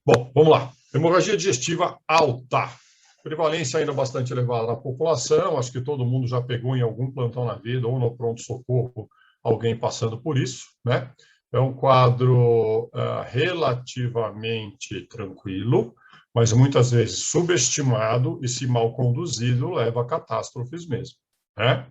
Bom, vamos lá. Hemorragia digestiva alta. Prevalência ainda bastante elevada na população. Acho que todo mundo já pegou em algum plantão na vida ou no pronto-socorro alguém passando por isso, né? É um quadro relativamente tranquilo, mas muitas vezes subestimado e, se mal conduzido, leva a catástrofes mesmo, né?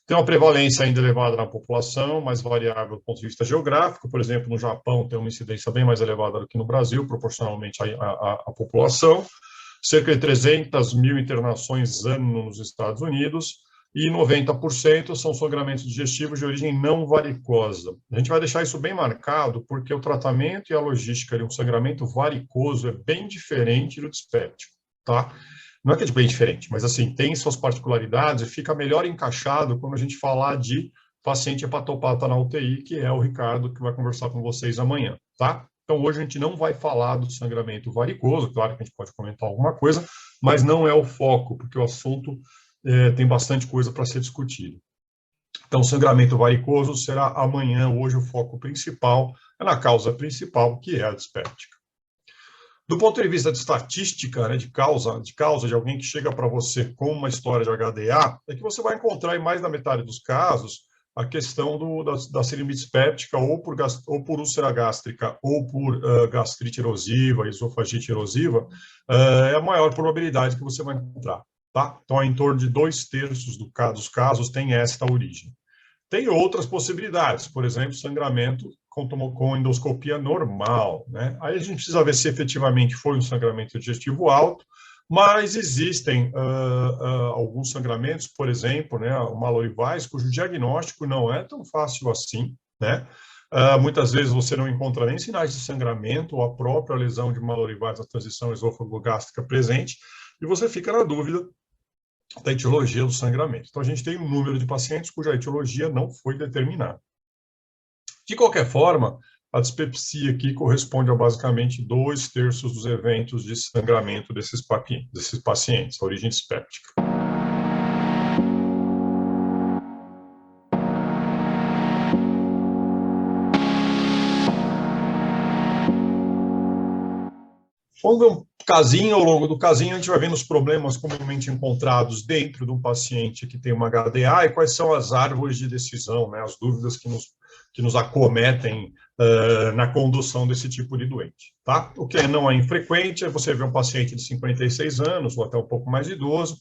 Tem uma prevalência ainda elevada na população, mais variável do ponto de vista geográfico. Por exemplo, no Japão tem uma incidência bem mais elevada do que no Brasil, proporcionalmente à população. Cerca de 300 mil internações ano nos Estados Unidos e 90% são sangramentos digestivos de origem não varicosa. A gente vai deixar isso bem marcado porque o tratamento e a logística de um sangramento varicoso é bem diferente do dispéptico, tá? Não é que é bem diferente, mas assim, tem suas particularidades e fica melhor encaixado quando a gente falar de paciente hepatopata na UTI, que é o Ricardo, que vai conversar com vocês amanhã, tá? Então, hoje a gente não vai falar do sangramento varicoso, claro que a gente pode comentar alguma coisa, mas não é o foco, porque o assunto tem bastante coisa para ser discutido. Então, sangramento varicoso será amanhã, hoje o foco principal é na causa principal, que é a dispéptica. Do ponto de vista de estatística, né, de causa de alguém que chega para você com uma história de HDA, é que você vai encontrar em mais da metade dos casos a questão da síndrome dispéptica ou por úlcera gástrica ou por gastrite erosiva, esofagite erosiva, é a maior probabilidade que você vai encontrar, tá? Então, em torno de 2/3 dos casos tem esta origem. Tem outras possibilidades, por exemplo, sangramento com endoscopia normal, né? Aí a gente precisa ver se efetivamente foi um sangramento digestivo alto, mas existem alguns sangramentos, por exemplo, né, o Mallory-Weiss, cujo diagnóstico não é tão fácil assim, né? Muitas vezes você não encontra nem sinais de sangramento ou a própria lesão de Mallory-Weiss na transição esôfago-gástrica presente, e você fica na dúvida da etiologia do sangramento. Então, a gente tem um número de pacientes cuja etiologia não foi determinada. De qualquer forma, a dispepsia aqui corresponde a basicamente 2/3 dos eventos de sangramento desses pacientes, a origem dispéptica. Vamos ver um casinho. Ao longo do casinho, a gente vai vendo os problemas comumente encontrados dentro de um paciente que tem uma HDA e quais são as árvores de decisão, né, as dúvidas que nos acometem na condução desse tipo de doente, tá? O que não é infrequente é você ver um paciente de 56 anos ou até um pouco mais idoso,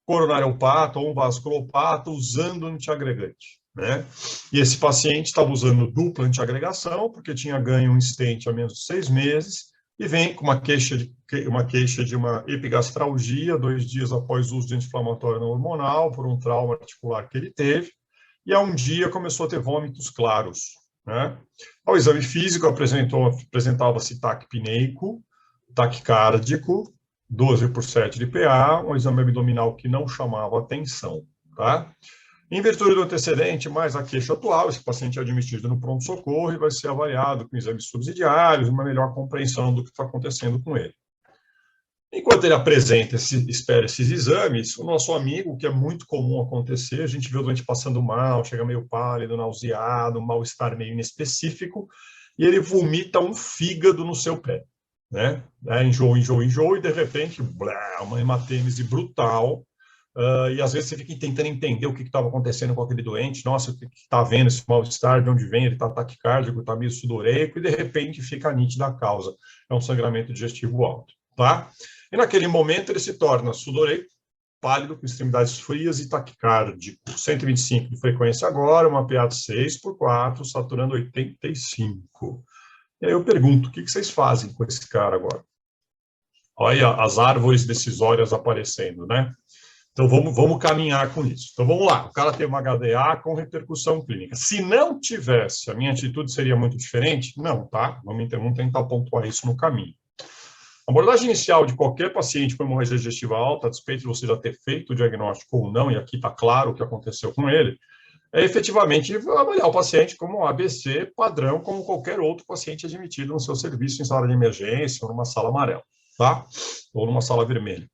coronariopata ou um vasculopata usando antiagregante, né? E esse paciente estava usando dupla antiagregação porque tinha ganho um stent há menos de 6 meses e vem com uma queixa de uma epigastralgia 2 dias após o uso de anti-inflamatório não hormonal por um trauma articular que ele teve, e há um dia começou a ter vômitos claros, né? Ao exame físico apresentava-se taquipneico, taquicárdico, 12/7 de PA, um exame abdominal que não chamava atenção, tá? Em virtude do antecedente, mais a queixa atual, esse paciente é admitido no pronto-socorro e vai ser avaliado com exames subsidiários, uma melhor compreensão do que está acontecendo com ele. Enquanto ele espera esses exames, o nosso amigo, que é muito comum acontecer, a gente vê o doente passando mal, chega meio pálido, nauseado, um mal-estar meio inespecífico, e ele vomita um fígado no seu pé, né? Enjoo, e de repente, blá, uma hematêmese brutal. E às vezes você fica tentando entender o que estava acontecendo com aquele doente. Nossa, o que está vendo esse mal-estar, de onde vem? Ele está taquicárdico, está meio sudoreico, e de repente fica nítida a causa. É um sangramento digestivo alto, tá? E naquele momento ele se torna sudoreico, pálido, com extremidades frias e taquicárdico. 125 de frequência agora, uma PA de 6/4, saturando 85. E aí eu pergunto, o que vocês fazem com esse cara agora? Olha as árvores decisórias aparecendo, né? Então, vamos caminhar com isso. Então, vamos lá. O cara tem uma HDA com repercussão clínica. Se não tivesse, a minha atitude seria muito diferente? Não, tá? Vamos tentar pontuar isso no caminho. A abordagem inicial de qualquer paciente com hemorragia digestiva alta, a despeito de você já ter feito o diagnóstico ou não, e aqui está claro o que aconteceu com ele, é efetivamente avaliar o paciente como um ABC padrão, como qualquer outro paciente admitido no seu serviço em sala de emergência ou numa sala amarela, tá? Ou numa sala vermelha.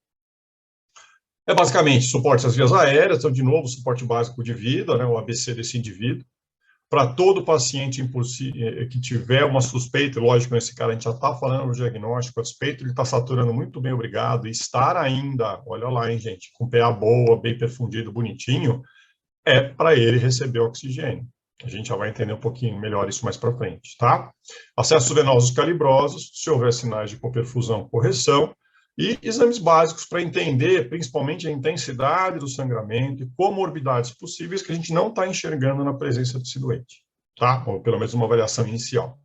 É basicamente suporte às vias aéreas, então, de novo, suporte básico de vida, né, o ABC desse indivíduo. para todo paciente que tiver uma suspeita, lógico, nesse cara a gente já está falando no diagnóstico, a suspeita ele está saturando muito bem, obrigado, e estar ainda, olha lá, hein, gente, com PA boa, bem perfundido, bonitinho, é para ele receber oxigênio. A gente já vai entender um pouquinho melhor isso mais para frente, tá? Acessos venosos calibrosos, se houver sinais de hipoperfusão, correção, e exames básicos para entender, principalmente, a intensidade do sangramento e comorbidades possíveis que a gente não está enxergando na presença desse doente, tá? Ou pelo menos uma avaliação inicial.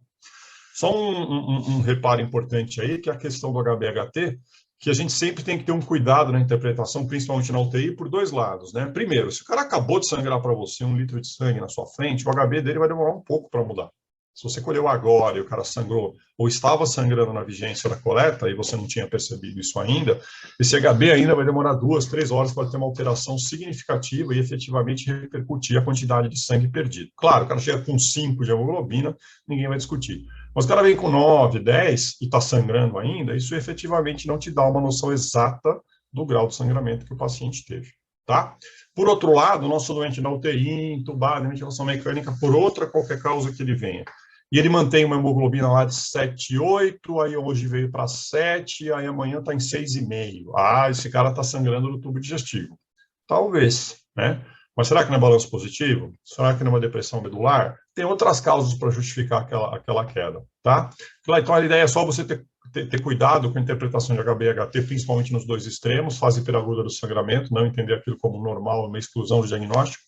Só um reparo importante aí, que é a questão do HBHT, que a gente sempre tem que ter um cuidado na interpretação, principalmente na UTI, por dois lados, né? Primeiro, se o cara acabou de sangrar para você 1 litro de sangue na sua frente, o HB dele vai demorar um pouco para mudar. Se você colheu agora e o cara sangrou, ou estava sangrando na vigência da coleta, e você não tinha percebido isso ainda, esse HB ainda vai demorar 2, 3 horas para ter uma alteração significativa e efetivamente repercutir a quantidade de sangue perdido. Claro, o cara chega com 5 de hemoglobina, ninguém vai discutir. Mas o cara vem com 9, 10 e está sangrando ainda, isso efetivamente não te dá uma noção exata do grau de sangramento que o paciente teve, tá? Por outro lado, o nosso doente na UTI, entubado, em ventilação mecânica, por outra qualquer causa que ele venha, e ele mantém uma hemoglobina lá de 7,8, aí hoje veio para 7, aí amanhã está em 6,5. Ah, esse cara está sangrando no tubo digestivo. Talvez, né? Mas será que não é balanço positivo? Será que não é uma depressão medular? Tem outras causas para justificar aquela queda, tá? Então, a ideia é só você ter cuidado com a interpretação de HB/HT, principalmente nos dois extremos, fase hiperaguda do sangramento, não entender aquilo como normal, uma exclusão do diagnóstico,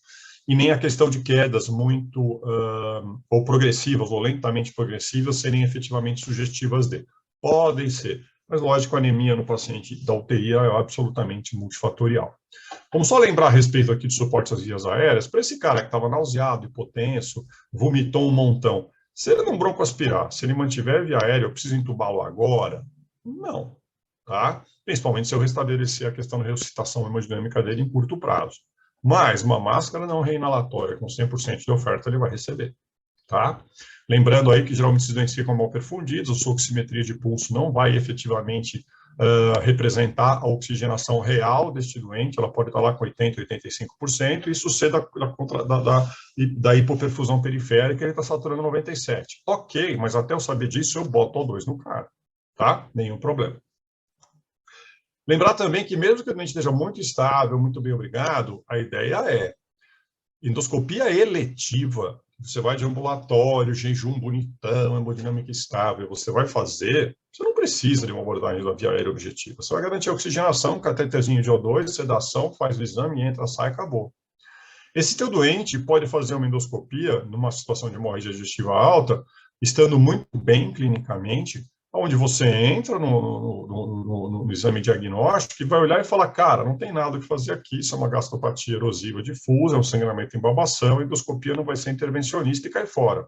e nem a questão de quedas muito ou progressivas, ou lentamente progressivas, serem efetivamente sugestivas de. Podem ser, mas lógico, a anemia no paciente da UTI é absolutamente multifatorial. Vamos só lembrar a respeito aqui de suporte às vias aéreas, para esse cara que estava nauseado, hipotenso, vomitou um montão, se ele não broncoaspirar, se ele mantiver via aérea, eu preciso entubá-lo agora? Não, tá? Principalmente se eu restabelecer a questão da ressuscitação hemodinâmica dele em curto prazo. Mas uma máscara não reinalatória com 100% de oferta ele vai receber, tá? Lembrando aí que geralmente esses doentes ficam mal perfundidos, a sua oximetria de pulso não vai efetivamente representar a oxigenação real deste doente, ela pode estar lá com 80%, 85%, e isso ser da hipoperfusão periférica, ele está saturando 97%. Ok, mas até eu saber disso, eu boto O2 no cara, tá? Nenhum problema. Lembrar também que mesmo que o doente esteja muito estável, muito bem obrigado, a ideia é endoscopia eletiva. Você vai de ambulatório, jejum bonitão, hemodinâmica estável, você vai fazer, você não precisa de uma abordagem da via aérea objetiva. Você vai garantir a oxigenação, cateterzinho de O2, sedação, faz o exame, entra, sai, acabou. Esse teu doente pode fazer uma endoscopia numa situação de hemorragia digestiva alta, estando muito bem clinicamente, onde você entra no exame diagnóstico e vai olhar e falar, cara, não tem nada o que fazer aqui, isso é uma gastopatia erosiva difusa, é um sangramento em babação, a endoscopia não vai ser intervencionista e cai fora.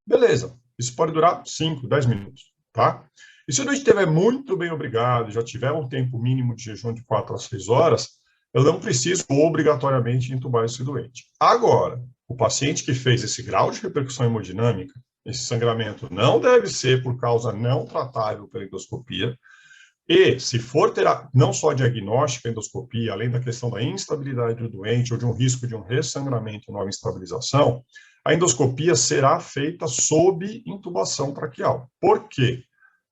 Beleza, isso pode durar 5, 10 minutos, tá? E se o doente estiver muito bem obrigado, já tiver um tempo mínimo de jejum de 4 a 6 horas, eu não preciso obrigatoriamente entubar esse doente. Agora, o paciente que fez esse grau de repercussão hemodinâmica, esse sangramento não deve ser por causa não tratável pela endoscopia, e se for ter não só diagnóstica endoscopia, além da questão da instabilidade do doente ou de um risco de um ressangramento e nova instabilização, a endoscopia será feita sob intubação traqueal. Por quê?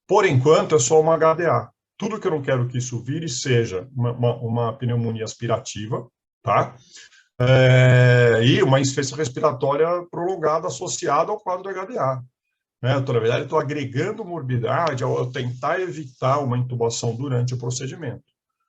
Por enquanto é só uma HDA. Tudo que eu não quero que isso vire seja uma pneumonia aspirativa, tá? E uma insuficiência respiratória prolongada associada ao quadro da HDA. Né? Na verdade, estou agregando morbidade ao tentar evitar uma intubação durante o procedimento.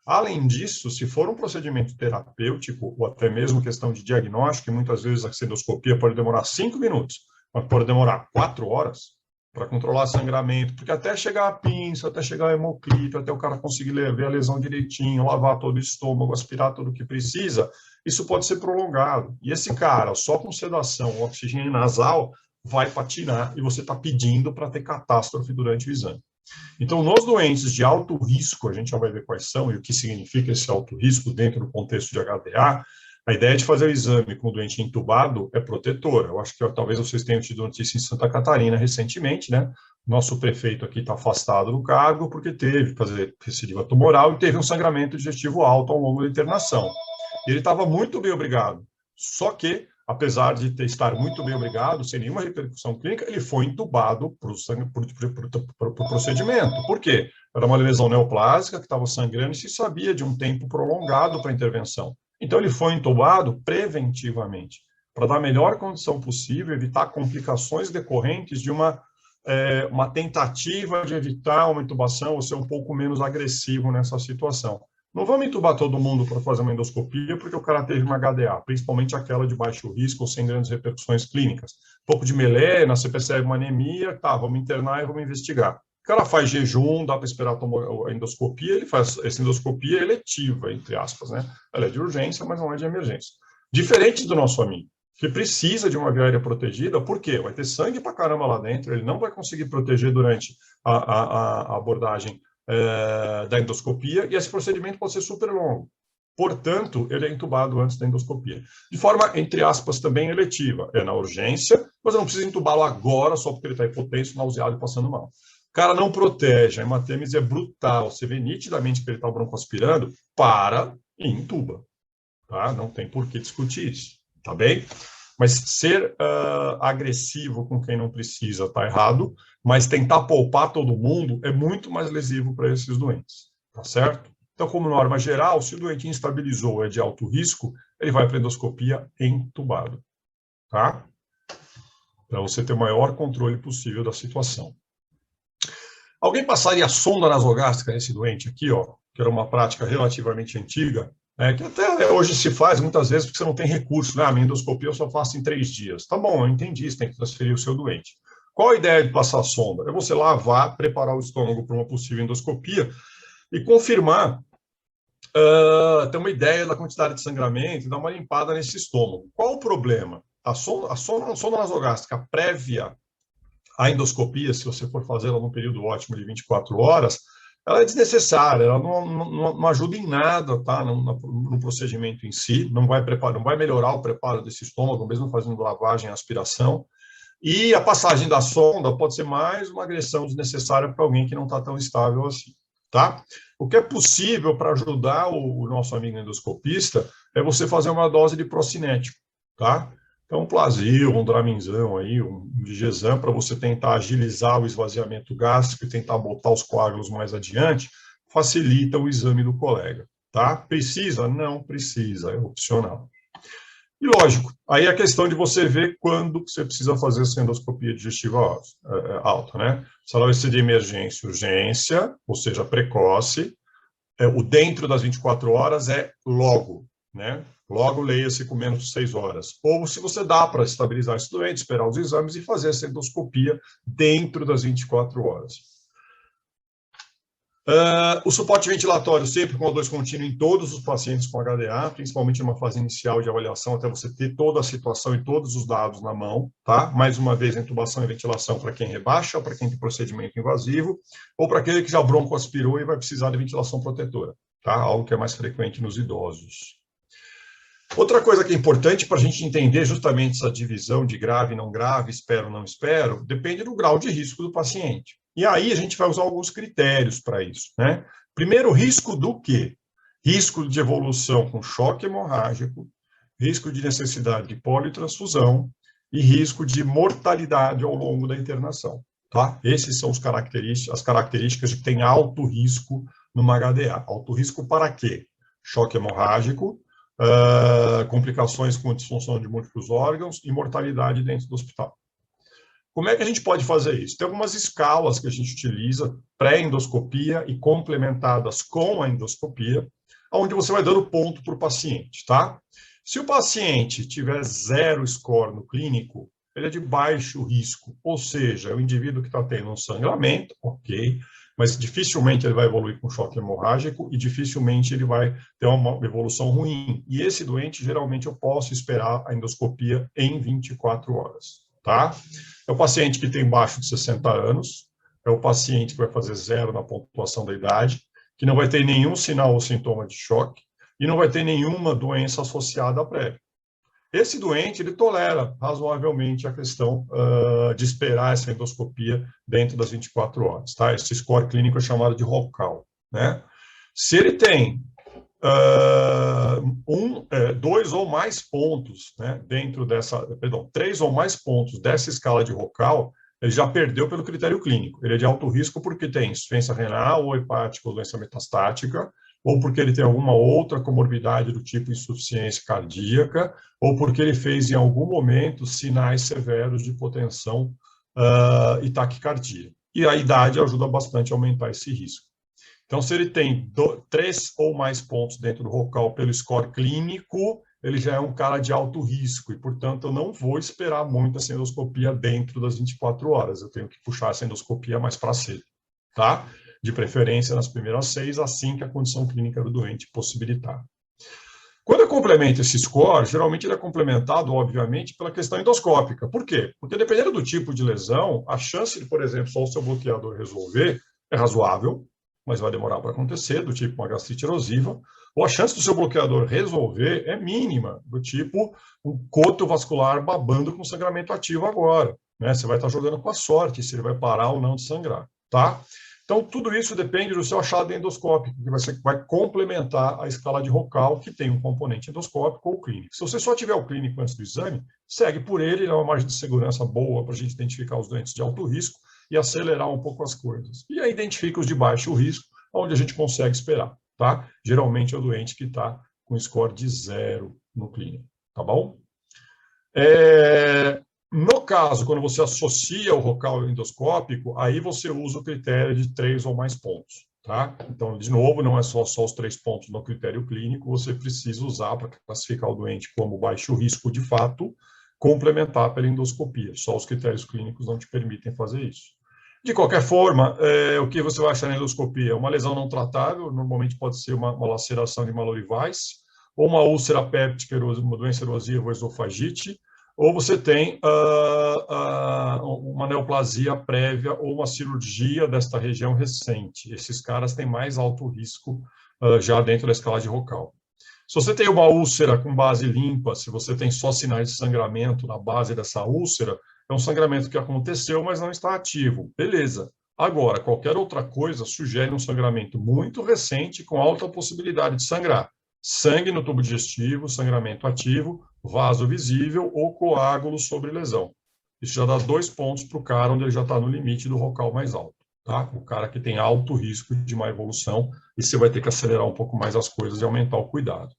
Além disso, se for um procedimento terapêutico, ou até mesmo questão de diagnóstico, e muitas vezes a endoscopia pode demorar 5 minutos, mas pode demorar 4 horas para controlar sangramento, porque até chegar a pinça, até chegar a hemoclito, até o cara conseguir ver a lesão direitinho, lavar todo o estômago, aspirar tudo o que precisa, isso pode ser prolongado. E esse cara, só com sedação, oxigênio nasal, vai patinar e você está pedindo para ter catástrofe durante o exame. Então, nos doentes de alto risco, a gente já vai ver quais são e o que significa esse alto risco dentro do contexto de HDA, a ideia de fazer o exame com o doente entubado é protetora. Eu acho que talvez vocês tenham tido notícia em Santa Catarina recentemente, né? Nosso prefeito aqui está afastado do cargo porque teve fazer recidiva tumoral e teve um sangramento digestivo alto ao longo da internação. Ele estava muito bem obrigado, só que apesar de estar muito bem obrigado, sem nenhuma repercussão clínica, ele foi entubado para o procedimento. Por quê? Era uma lesão neoplásica que estava sangrando e se sabia de um tempo prolongado para a intervenção. Então, ele foi entubado preventivamente, para dar a melhor condição possível, evitar complicações decorrentes de uma tentativa de evitar uma intubação ou ser um pouco menos agressivo nessa situação. Não vamos entubar todo mundo para fazer uma endoscopia porque o cara teve uma HDA, principalmente aquela de baixo risco ou sem grandes repercussões clínicas. Um pouco de melena, você percebe uma anemia, tá, vamos internar e vamos investigar. O cara faz jejum, dá para esperar a endoscopia, ele faz essa endoscopia eletiva, entre aspas, né? Ela é de urgência, mas não é de emergência. Diferente do nosso amigo, que precisa de uma via aérea protegida, por quê? Vai ter sangue para caramba lá dentro, ele não vai conseguir proteger durante a abordagem da endoscopia, e esse procedimento pode ser super longo. Portanto, ele é entubado antes da endoscopia. De forma, entre aspas, também eletiva. É na urgência, mas eu não preciso entubá-lo agora só porque ele está hipotenso, nauseado e passando mal. O cara não protege, a hematêmese é brutal, você vê nitidamente que ele está broncoaspirando, para e entuba. Tá? Não tem por que discutir isso, tá bem? Mas ser agressivo com quem não precisa está errado, mas tentar poupar todo mundo é muito mais lesivo para esses doentes, tá certo? Então, como norma geral, se o doente instabilizou, é de alto risco, ele vai para endoscopia entubado, tá? Para você ter o maior controle possível da situação. Alguém passaria sonda nasogástrica nesse doente aqui, ó, que era uma prática relativamente antiga, que até hoje se faz muitas vezes porque você não tem recurso, né? A minha endoscopia eu só faço em 3 dias. Tá bom, eu entendi, você tem que transferir o seu doente. Qual a ideia de passar a sonda? É você lavar, preparar o estômago para uma possível endoscopia e confirmar, ter uma ideia da quantidade de sangramento e dar uma limpada nesse estômago. Qual o problema? A sonda nasogástrica prévia à endoscopia, se você for fazê-la num período ótimo de 24 horas, ela é desnecessária, ela não ajuda em nada, tá? No procedimento em si, não vai melhorar o preparo desse estômago, mesmo fazendo lavagem e aspiração. E a passagem da sonda pode ser mais uma agressão desnecessária para alguém que não está tão estável assim, tá? O que é possível para ajudar o nosso amigo endoscopista é você fazer uma dose de procinético, tá? Então, um Plasil, um Draminzão aí, um Digezam, para você tentar agilizar o esvaziamento gástrico e tentar botar os coágulos mais adiante, facilita o exame do colega, tá? Precisa? Não precisa, é opcional. E lógico, aí a questão de você ver quando você precisa fazer essa endoscopia digestiva alta, né? Se ela vai ser de emergência, urgência, ou seja, precoce, o dentro das 24 horas é logo, né? Logo, leia-se com menos de 6 horas. Ou se você dá para estabilizar esse doente, esperar os exames e fazer essa endoscopia dentro das 24 horas. O suporte ventilatório sempre com O2 contínuo em todos os pacientes com HDA, principalmente numa fase inicial de avaliação, até você ter toda a situação e todos os dados na mão, tá? Mais uma vez, intubação e ventilação para quem rebaixa, para quem tem procedimento invasivo, ou para aquele que já broncoaspirou e vai precisar de ventilação protetora, tá? Algo que é mais frequente nos idosos. Outra coisa que é importante para a gente entender justamente essa divisão de grave, não grave, espero, não espero, depende do grau de risco do paciente. E aí a gente vai usar alguns critérios para isso, né? Primeiro, risco do quê? Risco de evolução com choque hemorrágico, risco de necessidade de politransfusão e risco de mortalidade ao longo da internação, tá? Esses são as características de que tem alto risco numa HDA. Alto risco para quê? Choque hemorrágico, complicações com disfunção de múltiplos órgãos e mortalidade dentro do hospital. Como é que a gente pode fazer isso? Tem algumas escalas que a gente utiliza, pré-endoscopia e complementadas com a endoscopia, onde você vai dando ponto para o paciente, tá? Se o paciente tiver 0 score no clínico, ele é de baixo risco, ou seja, é o indivíduo que está tendo um sangramento, ok, mas dificilmente ele vai evoluir com choque hemorrágico e dificilmente ele vai ter uma evolução ruim. E esse doente, geralmente, eu posso esperar a endoscopia em 24 horas, tá? É o paciente que tem baixo de 60 anos, é o paciente que vai fazer 0 na pontuação da idade, que não vai ter nenhum sinal ou sintoma de choque e não vai ter nenhuma doença associada à prévia. Esse doente, ele tolera razoavelmente a questão de esperar essa endoscopia dentro das 24 horas, tá? Esse score clínico é chamado de ROCAL, né? Se ele tem dois ou mais pontos, né, dentro dessa, perdão, 3 ou mais pontos dessa escala de Rocal, ele já perdeu pelo critério clínico. Ele é de alto risco porque tem insuficiência renal ou hepática ou doença metastática, ou porque ele tem alguma outra comorbidade do tipo insuficiência cardíaca, ou porque ele fez em algum momento sinais severos de hipotensão e taquicardia. E a idade ajuda bastante a aumentar esse risco. Então, se ele tem 3 ou mais pontos dentro do Rocal pelo score clínico, ele já é um cara de alto risco e, portanto, eu não vou esperar muito essa endoscopia dentro das 24 horas. Eu tenho que puxar essa endoscopia mais para cedo, tá? De preferência nas primeiras 6, assim que a condição clínica do doente possibilitar. Quando eu complemento esse score, geralmente ele é complementado, obviamente, pela questão endoscópica. Por quê? Porque dependendo do tipo de lesão, a chance de, por exemplo, só o seu bloqueador resolver é razoável, mas vai demorar para acontecer, do tipo uma gastrite erosiva, ou a chance do seu bloqueador resolver é mínima, do tipo um coto vascular babando com sangramento ativo agora, né? Você vai estar jogando com a sorte se ele vai parar ou não de sangrar, tá? Então, tudo isso depende do seu achado endoscópico, que vai complementar a escala de Rocal, que tem um componente endoscópico ou clínico. Se você só tiver o clínico antes do exame, segue por ele, é uma margem de segurança boa para a gente identificar os doentes de alto risco e acelerar um pouco as coisas. E aí identifica os de baixo risco, onde a gente consegue esperar, tá? Geralmente é o doente que está com score de 0 no clínico, tá bom? No caso, quando você associa o Rocal endoscópico, aí você usa o critério de 3 ou mais pontos, tá? Então, de novo, não é só os 3 pontos no critério clínico, você precisa usar para classificar o doente como baixo risco de fato, complementar pela endoscopia. Só os critérios clínicos não te permitem fazer isso. De qualquer forma, o que você vai achar na endoscopia? Uma lesão não tratável, normalmente pode ser uma laceração de malolivais, ou uma úlcera péptica, uma doença erosiva ou esofagite, ou você tem uma neoplasia prévia ou uma cirurgia desta região recente. Esses caras têm mais alto risco já dentro da escala de Rocal. Se você tem uma úlcera com base limpa, se você tem só sinais de sangramento na base dessa úlcera, é um sangramento que aconteceu, mas não está ativo. Beleza. Agora, qualquer outra coisa sugere um sangramento muito recente com alta possibilidade de sangrar. Sangue no tubo digestivo, sangramento ativo, vaso visível ou coágulo sobre lesão. Isso já dá 2 pontos para o cara onde ele já está no limite do Rocal mais alto. Tá? O cara que tem alto risco de má evolução, e você vai ter que acelerar um pouco mais as coisas e aumentar o cuidado.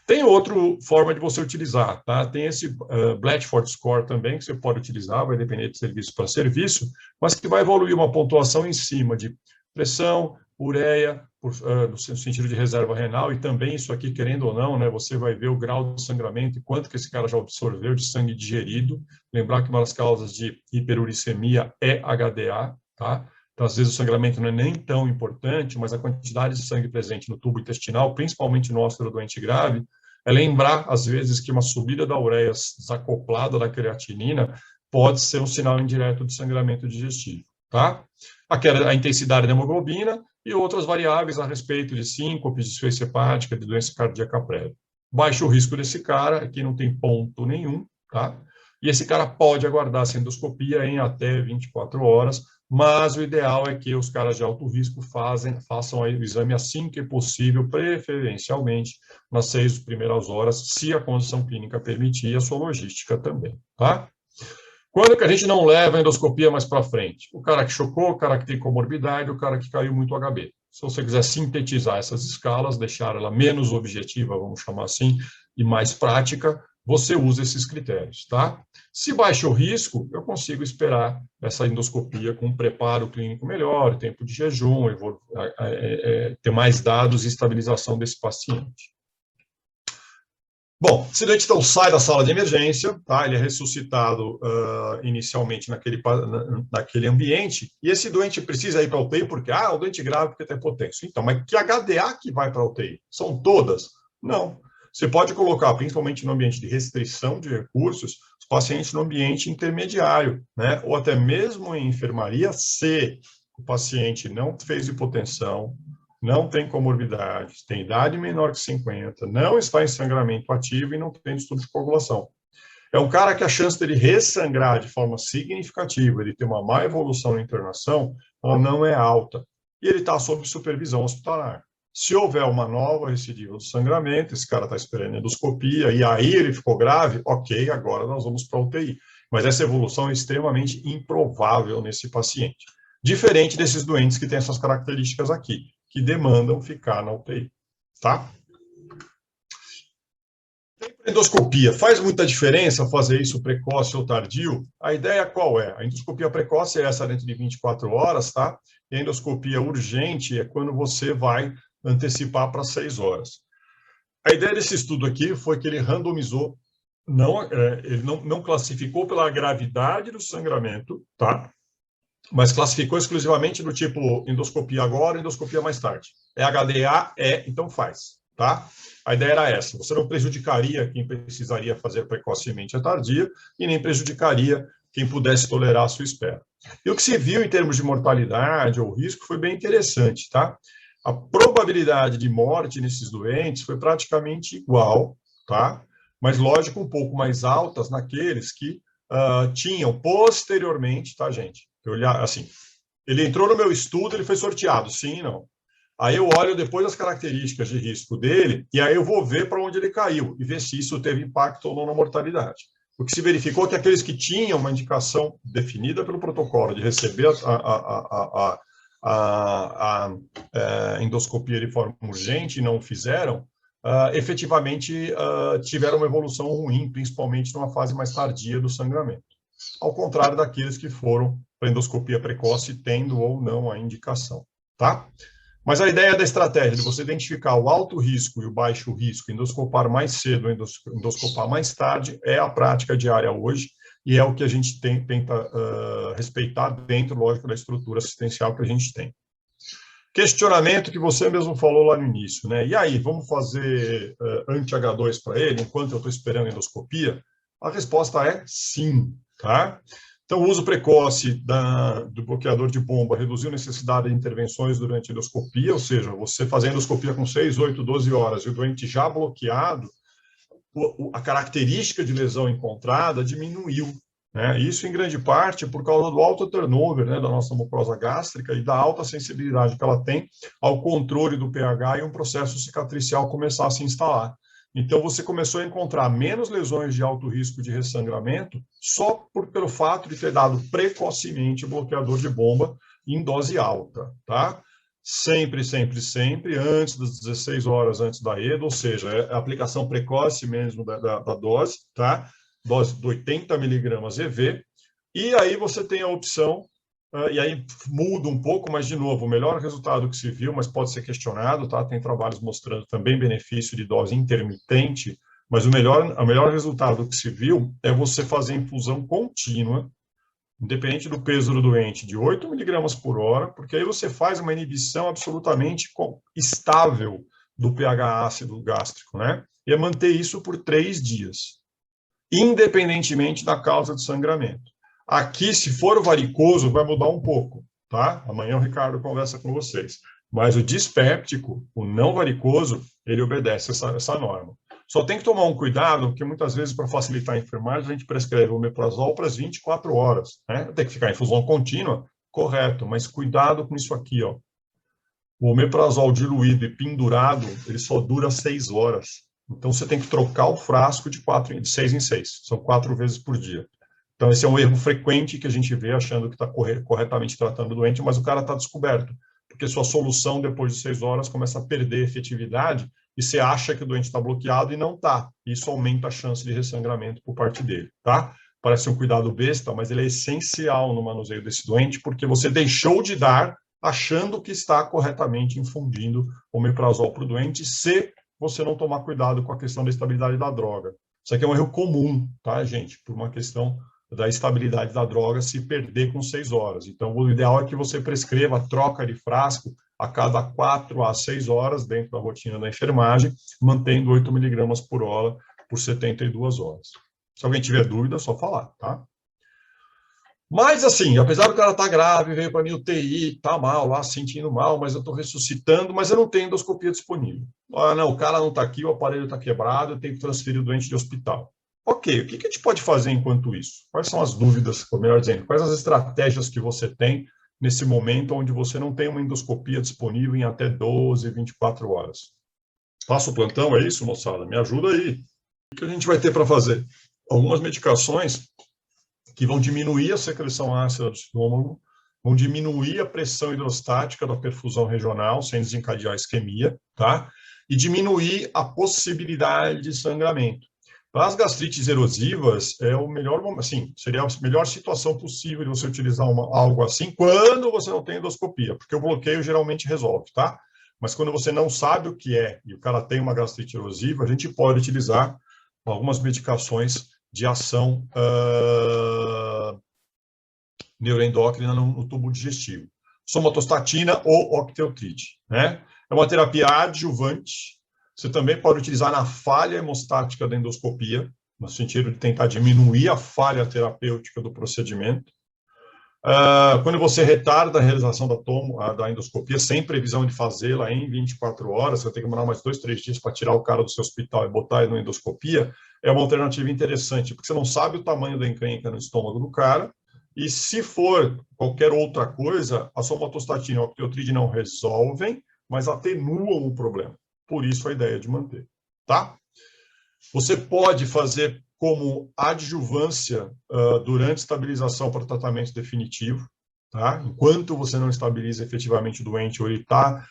Tem outra forma de você utilizar, tá? Tem esse Blatchford Score também, que você pode utilizar, vai depender de serviço para serviço, mas que vai evoluir uma pontuação em cima de pressão, ureia, no sentido de reserva renal, e também isso aqui, querendo ou não, né, você vai ver o grau de sangramento e quanto que esse cara já absorveu de sangue digerido. Lembrar que uma das causas de hiperuricemia é HDA, tá? Então, às vezes, o sangramento não é nem tão importante, mas a quantidade de sangue presente no tubo intestinal, principalmente no osteodoente grave, é lembrar, às vezes, que uma subida da ureia desacoplada da creatinina pode ser um sinal indireto de sangramento digestivo, tá? A intensidade da hemoglobina e outras variáveis a respeito de síncope, de insuficiência hepática, de doença cardíaca prévia. Baixo risco desse cara, aqui não tem ponto nenhum, tá? E esse cara pode aguardar essa endoscopia em até 24 horas, mas o ideal é que os caras de alto risco façam o exame assim que possível, preferencialmente nas 6 primeiras horas, se a condição clínica permitir, e a sua logística também, tá? Quando que a gente não leva a endoscopia mais para frente? O cara que chocou, o cara que tem comorbidade, o cara que caiu muito HB. Se você quiser sintetizar essas escalas, deixar ela menos objetiva, vamos chamar assim, e mais prática, você usa esses critérios, tá? Se baixa o risco, eu consigo esperar essa endoscopia com um preparo clínico melhor, tempo de jejum, ter mais dados e estabilização desse paciente. Bom, se o doente então sai da sala de emergência, tá? Ele é ressuscitado inicialmente naquele ambiente, e esse doente precisa ir para a UTI porque, o doente grave porque está hipotenso. Então, mas que HDA que vai para a UTI? São todas? Não. Você pode colocar, principalmente no ambiente de restrição de recursos, os pacientes no ambiente intermediário, né? Ou até mesmo em enfermaria, se o paciente não fez hipotensão, não tem comorbidades, tem idade menor que 50, não está em sangramento ativo e não tem distúrbio de coagulação. É um cara que a chance dele ressangrar de forma significativa, ele ter uma má evolução na internação, ela não é alta. E ele está sob supervisão hospitalar. Se houver uma nova recidiva do sangramento, esse cara está esperando endoscopia, e aí ele ficou grave, ok, agora nós vamos para a UTI. Mas essa evolução é extremamente improvável nesse paciente. Diferente desses doentes que têm essas características aqui, que demandam ficar na UTI, tá? Endoscopia, faz muita diferença fazer isso precoce ou tardio? A ideia qual é? A endoscopia precoce é essa dentro de 24 horas, tá? E a endoscopia urgente é quando você vai antecipar para 6 horas. A ideia desse estudo aqui foi que ele randomizou, ele não classificou pela gravidade do sangramento, tá? Mas classificou exclusivamente do tipo endoscopia agora, endoscopia mais tarde. É HDA? Então faz, tá? A ideia era essa, você não prejudicaria quem precisaria fazer precocemente a tardia e nem prejudicaria quem pudesse tolerar a sua espera. E o que se viu em termos de mortalidade ou risco foi bem interessante, tá? A probabilidade de morte nesses doentes foi praticamente igual, tá? Mas, lógico, um pouco mais altas naqueles que tinham posteriormente, tá, gente? Assim, ele entrou no meu estudo, ele foi sorteado, sim e não. Aí eu olho depois as características de risco dele, e aí eu vou ver para onde ele caiu, e ver se isso teve impacto ou não na mortalidade. O que se verificou é que aqueles que tinham uma indicação definida pelo protocolo de receber a endoscopia de forma urgente e não o fizeram, efetivamente tiveram uma evolução ruim, principalmente numa fase mais tardia do sangramento. Ao contrário daqueles que foram para endoscopia precoce, tendo ou não a indicação, tá? Mas a ideia da estratégia de você identificar o alto risco e o baixo risco, endoscopar mais cedo, endoscopar mais tarde, é a prática diária hoje e é o que a gente tenta respeitar dentro, lógico, da estrutura assistencial que a gente tem. Questionamento que você mesmo falou lá no início, né? E aí, vamos fazer anti-H2 para ele enquanto eu estou esperando a endoscopia? A resposta é sim, tá? Então, o uso precoce do bloqueador de bomba reduziu a necessidade de intervenções durante a endoscopia, ou seja, você fazendo endoscopia com 6, 8, 12 horas e o doente já bloqueado, a característica de lesão encontrada diminuiu, né? Isso, em grande parte, por causa do alto turnover, né, da nossa mucosa gástrica e da alta sensibilidade que ela tem ao controle do pH e um processo cicatricial começar a se instalar. Então, você começou a encontrar menos lesões de alto risco de ressangramento só pelo fato de ter dado precocemente o bloqueador de bomba em dose alta, tá? Sempre, sempre, sempre, antes das 16 horas antes da EDO, ou seja, é a aplicação precoce mesmo da dose, tá? Dose de 80 miligramas EV, e aí você tem a opção, e aí muda um pouco, mas, de novo, o melhor resultado que se viu, mas pode ser questionado, tá? Tem trabalhos mostrando também benefício de dose intermitente, mas o melhor resultado que se viu é você fazer infusão contínua, independente do peso do doente, de 8 miligramas por hora, porque aí você faz uma inibição absolutamente estável do pH ácido gástrico, né? E é manter isso por 3 dias, independentemente da causa de sangramento. Aqui, se for o varicoso, vai mudar um pouco, tá? Amanhã o Ricardo conversa com vocês. Mas o dispéptico, o não varicoso, ele obedece essa norma. Só tem que tomar um cuidado, porque muitas vezes, para facilitar a enfermagem, a gente prescreve o omeprazol para as 24 horas, né? Tem que ficar em infusão contínua, correto, mas cuidado com isso aqui, ó. O omeprazol diluído e pendurado, ele só dura 6 horas. Então, você tem que trocar o frasco de 6 em 6. São 4 vezes por dia. Então, esse é um erro frequente que a gente vê achando que está corretamente tratando o doente, mas o cara está descoberto, porque sua solução, depois de 6 horas, começa a perder efetividade e você acha que o doente está bloqueado e não está. Isso aumenta a chance de ressangramento por parte dele, tá? Parece um cuidado besta, mas ele é essencial no manuseio desse doente, porque você deixou de dar achando que está corretamente infundindo omeprazol para o doente, se você não tomar cuidado com a questão da estabilidade da droga. Isso aqui é um erro comum, tá, gente? Por uma questão da estabilidade da droga se perder com 6 horas. Então, o ideal é que você prescreva a troca de frasco a cada 4 a 6 horas dentro da rotina da enfermagem, mantendo 8 miligramas por hora por 72 horas. Se alguém tiver dúvida, é só falar, tá? Mas, assim, apesar do cara estar grave, veio para mim UTI, tá mal lá, sentindo mal, mas eu estou ressuscitando, mas eu não tenho endoscopia disponível. Ah, não, o cara não está aqui, o aparelho está quebrado, eu tenho que transferir o doente de hospital. Ok, o que a gente pode fazer enquanto isso? Quais são as dúvidas, ou melhor dizendo, quais as estratégias que você tem nesse momento onde você não tem uma endoscopia disponível em até 12, 24 horas. Faça o plantão, é isso, moçada? Me ajuda aí. O que a gente vai ter para fazer? Algumas medicações que vão diminuir a secreção ácida do estômago, vão diminuir a pressão hidrostática da perfusão regional, sem desencadear isquemia, tá? E diminuir a possibilidade de sangramento. Para as gastrites erosivas, é o melhor, assim, seria a melhor situação possível de você utilizar algo assim quando você não tem endoscopia, porque o bloqueio geralmente resolve, tá? Mas quando você não sabe o que é e o cara tem uma gastrite erosiva, a gente pode utilizar algumas medicações de ação neuroendócrina no tubo digestivo. Somatostatina ou octreotide, né? É uma terapia adjuvante. Você também pode utilizar na falha hemostática da endoscopia, no sentido de tentar diminuir a falha terapêutica do procedimento. Quando você retarda a realização da endoscopia, sem previsão de fazê-la em 24 horas, você vai ter que demorar mais 2, 3 dias para tirar o cara do seu hospital e botar ele na endoscopia, é uma alternativa interessante, porque você não sabe o tamanho da encrenca no estômago do cara, e se for qualquer outra coisa, a somatostatina e a octreotide não resolvem, mas atenuam o problema. Por isso a ideia de manter, tá? Você pode fazer como adjuvância durante estabilização para o tratamento definitivo, tá? Enquanto você não estabiliza efetivamente o doente, ou ele está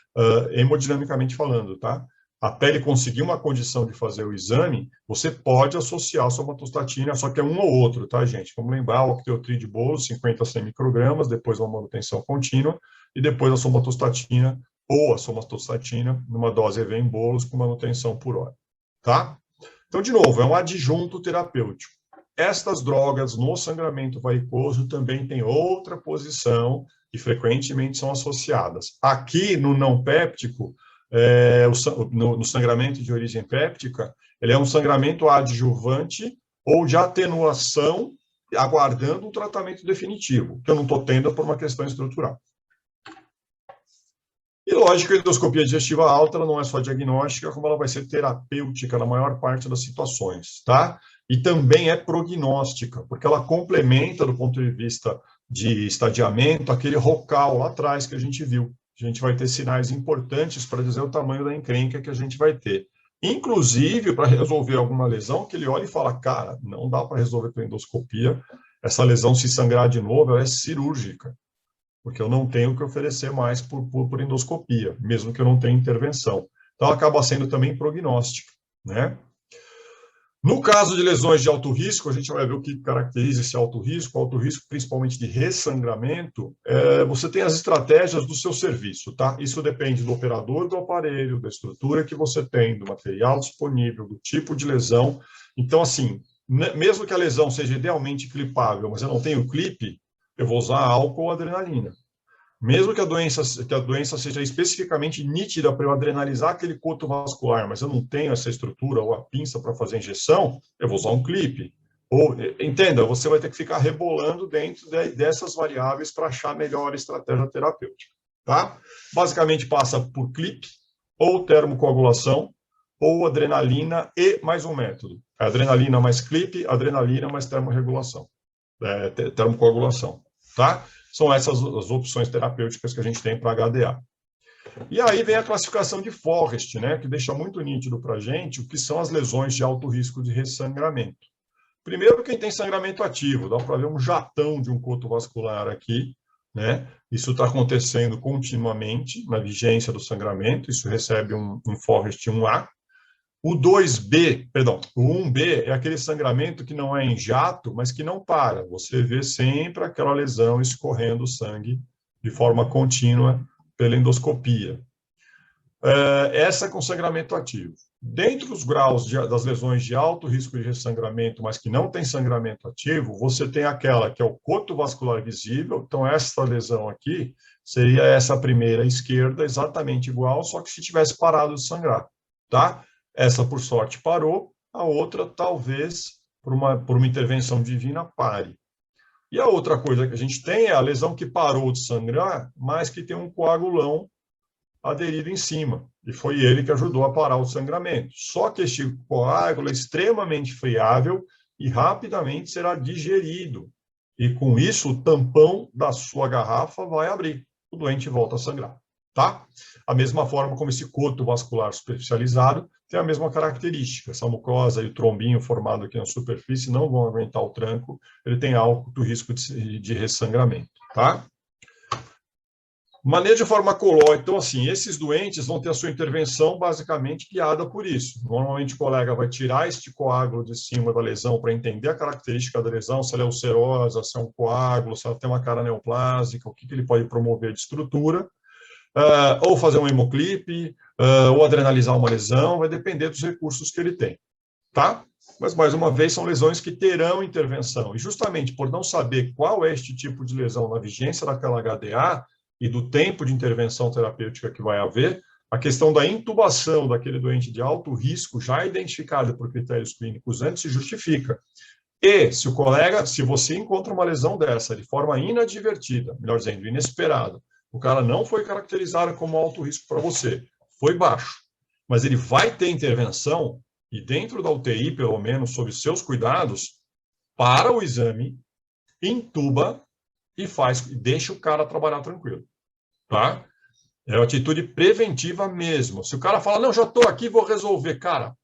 hemodinamicamente falando, tá? Até ele conseguir uma condição de fazer o exame, você pode associar a somatostatina, só que é um ou outro, tá, gente? Vamos lembrar, o octreotide bolo, 50 a 100 microgramas, depois uma manutenção contínua, e depois a somatostatina, ou a somatostatina, numa dose EV em bolos, com manutenção por hora, tá? Então, de novo, é um adjunto terapêutico. Estas drogas no sangramento varicoso também têm outra posição e frequentemente são associadas. Aqui, no não péptico, no sangramento de origem péptica, ele é um sangramento adjuvante ou de atenuação, aguardando um tratamento definitivo, que eu não estou tendo por uma questão estrutural. E, lógico, a endoscopia digestiva alta ela não é só diagnóstica, como ela vai ser terapêutica na maior parte das situações, tá? E também é prognóstica, porque ela complementa, do ponto de vista de estadiamento, aquele ROCAL lá atrás que a gente viu. A gente vai ter sinais importantes para dizer o tamanho da encrenca que a gente vai ter. Inclusive, para resolver alguma lesão, que ele olha e fala, cara, não dá para resolver com endoscopia, essa lesão, se sangrar de novo, ela é cirúrgica, porque eu não tenho o que oferecer mais por endoscopia, mesmo que eu não tenha intervenção. Então, acaba sendo também prognóstica, né? No caso de lesões de alto risco, a gente vai ver o que caracteriza esse alto risco principalmente de ressangramento, você tem as estratégias do seu serviço, tá? Isso depende do operador do aparelho, da estrutura que você tem, do material disponível, do tipo de lesão. Então, assim, mesmo que a lesão seja idealmente clipável, mas eu não tenho clipe, eu vou usar álcool ou adrenalina. Mesmo que a doença seja especificamente nítida para eu adrenalizar aquele coto vascular, mas eu não tenho essa estrutura ou a pinça para fazer injeção, eu vou usar um clipe. Ou, entenda, você vai ter que ficar rebolando dentro dessas variáveis para achar a melhor estratégia terapêutica, tá? Basicamente passa por clipe, ou termocoagulação, ou adrenalina e mais um método. Adrenalina mais clipe, adrenalina mais termorregulação, termocoagulação, tá? São essas as opções terapêuticas que a gente tem para HDA. E aí vem a classificação de Forrest, né, que deixa muito nítido para a gente o que são as lesões de alto risco de ressangramento. Primeiro, quem tem sangramento ativo, dá para ver um jatão de um coto vascular aqui, né? Isso está acontecendo continuamente na vigência do sangramento, isso recebe um Forrest 1A. O 2B, perdão, o 1B é aquele sangramento que não é em jato, mas que não para. Você vê sempre aquela lesão escorrendo sangue de forma contínua pela endoscopia. Essa com sangramento ativo. Dentre os graus das lesões de alto risco de ressangramento, mas que não tem sangramento ativo, você tem aquela que é o coto vascular visível. Então, essa lesão aqui seria essa primeira à esquerda, exatamente igual, só que se tivesse parado de sangrar, tá? Essa, por sorte, parou, a outra, talvez, por uma intervenção divina, pare. E a outra coisa que a gente tem é a lesão que parou de sangrar, mas que tem um coagulão aderido em cima, e foi ele que ajudou a parar o sangramento. Só que este coágulo é extremamente friável e rapidamente será digerido. E com isso, o tampão da sua garrafa vai abrir. O doente volta a sangrar, tá? A mesma forma como esse coto vascular superficializado tem a mesma característica. Essa mucosa e o trombinho formado aqui na superfície não vão aguentar o tranco, ele tem alto risco de ressangramento, tá? Manejo farmacológico, então, assim, esses doentes vão ter a sua intervenção basicamente guiada por isso. Normalmente o colega vai tirar este coágulo de cima da lesão para entender a característica da lesão, se ela é ulcerosa, se é um coágulo, se ela tem uma cara neoplásica, o que ele pode promover de estrutura, ou fazer um hemoclip, ou adrenalizar uma lesão, vai depender dos recursos que ele tem, tá? Mas, mais uma vez, são lesões que terão intervenção. E justamente por não saber qual é este tipo de lesão na vigência daquela HDA, e do tempo de intervenção terapêutica que vai haver, a questão da intubação daquele doente de alto risco, já identificada por critérios clínicos antes, se justifica. E se o colega, se você encontra uma lesão dessa de forma inadvertida, melhor dizendo, inesperada, o cara não foi caracterizado como alto risco para você, foi baixo, mas ele vai ter intervenção, e dentro da UTI, pelo menos, sob seus cuidados, para o exame, intuba, e deixa o cara trabalhar tranquilo, tá? É uma atitude preventiva mesmo. Se o cara fala, não, já estou aqui, vou resolver. Cara,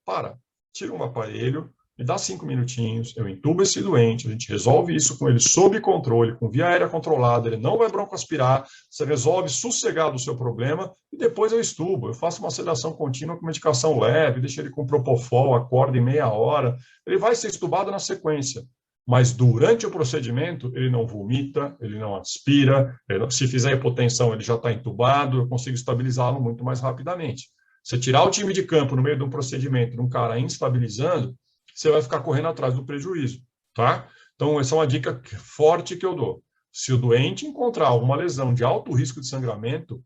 tira um aparelho, me dá 5 minutinhos, eu entubo esse doente, a gente resolve isso com ele sob controle, com via aérea controlada, ele não vai broncoaspirar, você resolve sossegado o seu problema e depois eu estubo. Eu faço uma sedação contínua com medicação leve, deixo ele com propofol, acorda em meia hora, ele vai ser estubado na sequência. Mas durante o procedimento, ele não vomita, ele não aspira, se fizer hipotensão, ele já está entubado, eu consigo estabilizá-lo muito mais rapidamente. Se tirar o time de campo no meio de um procedimento, de um cara instabilizando, você vai ficar correndo atrás do prejuízo, tá? Então, essa é uma dica forte que eu dou. Se o doente encontrar alguma lesão de alto risco de sangramento,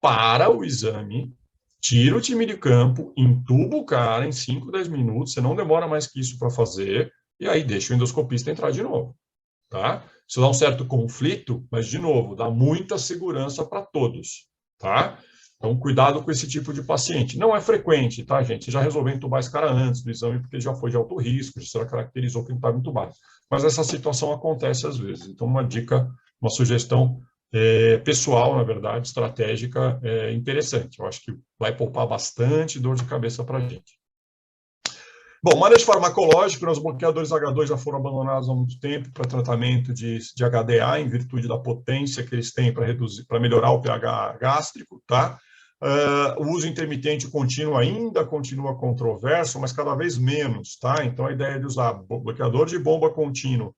para o exame, tira o time de campo, entuba o cara em 5, 10 minutos, você não demora mais que isso para fazer, e aí deixa o endoscopista entrar de novo, tá? Isso dá um certo conflito, mas, de novo, dá muita segurança para todos, tá? Então, cuidado com esse tipo de paciente. Não é frequente, tá, gente? Você já resolveu entubar esse cara antes do exame, porque já foi de alto risco, já caracterizou que ele estava entubado. Mas essa situação acontece às vezes. Então, uma dica, uma sugestão pessoal, na verdade, estratégica, interessante. Eu acho que vai poupar bastante dor de cabeça para a gente. Bom, manejo farmacológico, os bloqueadores H2 já foram abandonados há muito tempo para tratamento de HDA, em virtude da potência que eles têm para melhorar o pH gástrico, tá? O uso intermitente contínuo ainda continua controverso, mas cada vez menos, tá? Então, a ideia de usar bloqueador de bomba contínuo,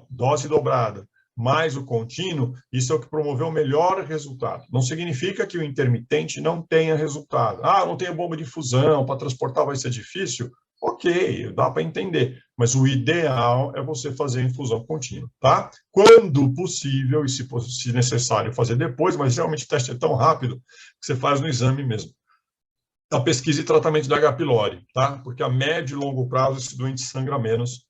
dose dobrada, mais o contínuo, isso é o que promoveu o melhor resultado. Não significa que o intermitente não tenha resultado. Ah, não tem bomba de infusão, para transportar vai ser difícil. Ok, dá para entender, mas o ideal é você fazer a infusão contínua, tá? Quando possível, e se necessário fazer depois, mas geralmente o teste é tão rápido que você faz no exame mesmo. A pesquisa e tratamento da H. pylori, tá? Porque a médio e longo prazo esse doente sangra menos.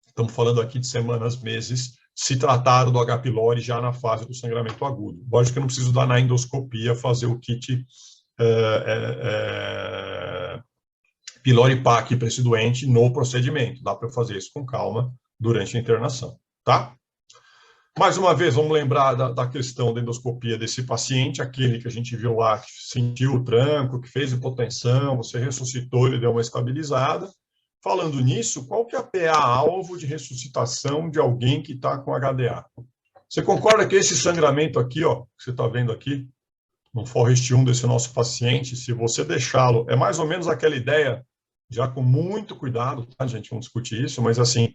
Estamos falando aqui de semanas, meses, se trataram do H. pylori já na fase do sangramento agudo. Lógico que eu não preciso dar na endoscopia fazer o kit pylori PAC para esse doente no procedimento. Dá para fazer isso com calma durante a internação, tá? Mais uma vez, vamos lembrar da questão da endoscopia desse paciente, aquele que a gente viu lá, que sentiu o tranco, que fez hipotensão, você ressuscitou, ele deu uma estabilizada. Falando nisso, qual que é a PA-alvo de ressuscitação de alguém que está com HDA? Você concorda que esse sangramento aqui, ó, que você está vendo aqui, no Forrest 1 desse nosso paciente, se você deixá-lo, é mais ou menos aquela ideia, já com muito cuidado, tá, gente? Vamos discutir isso, mas assim,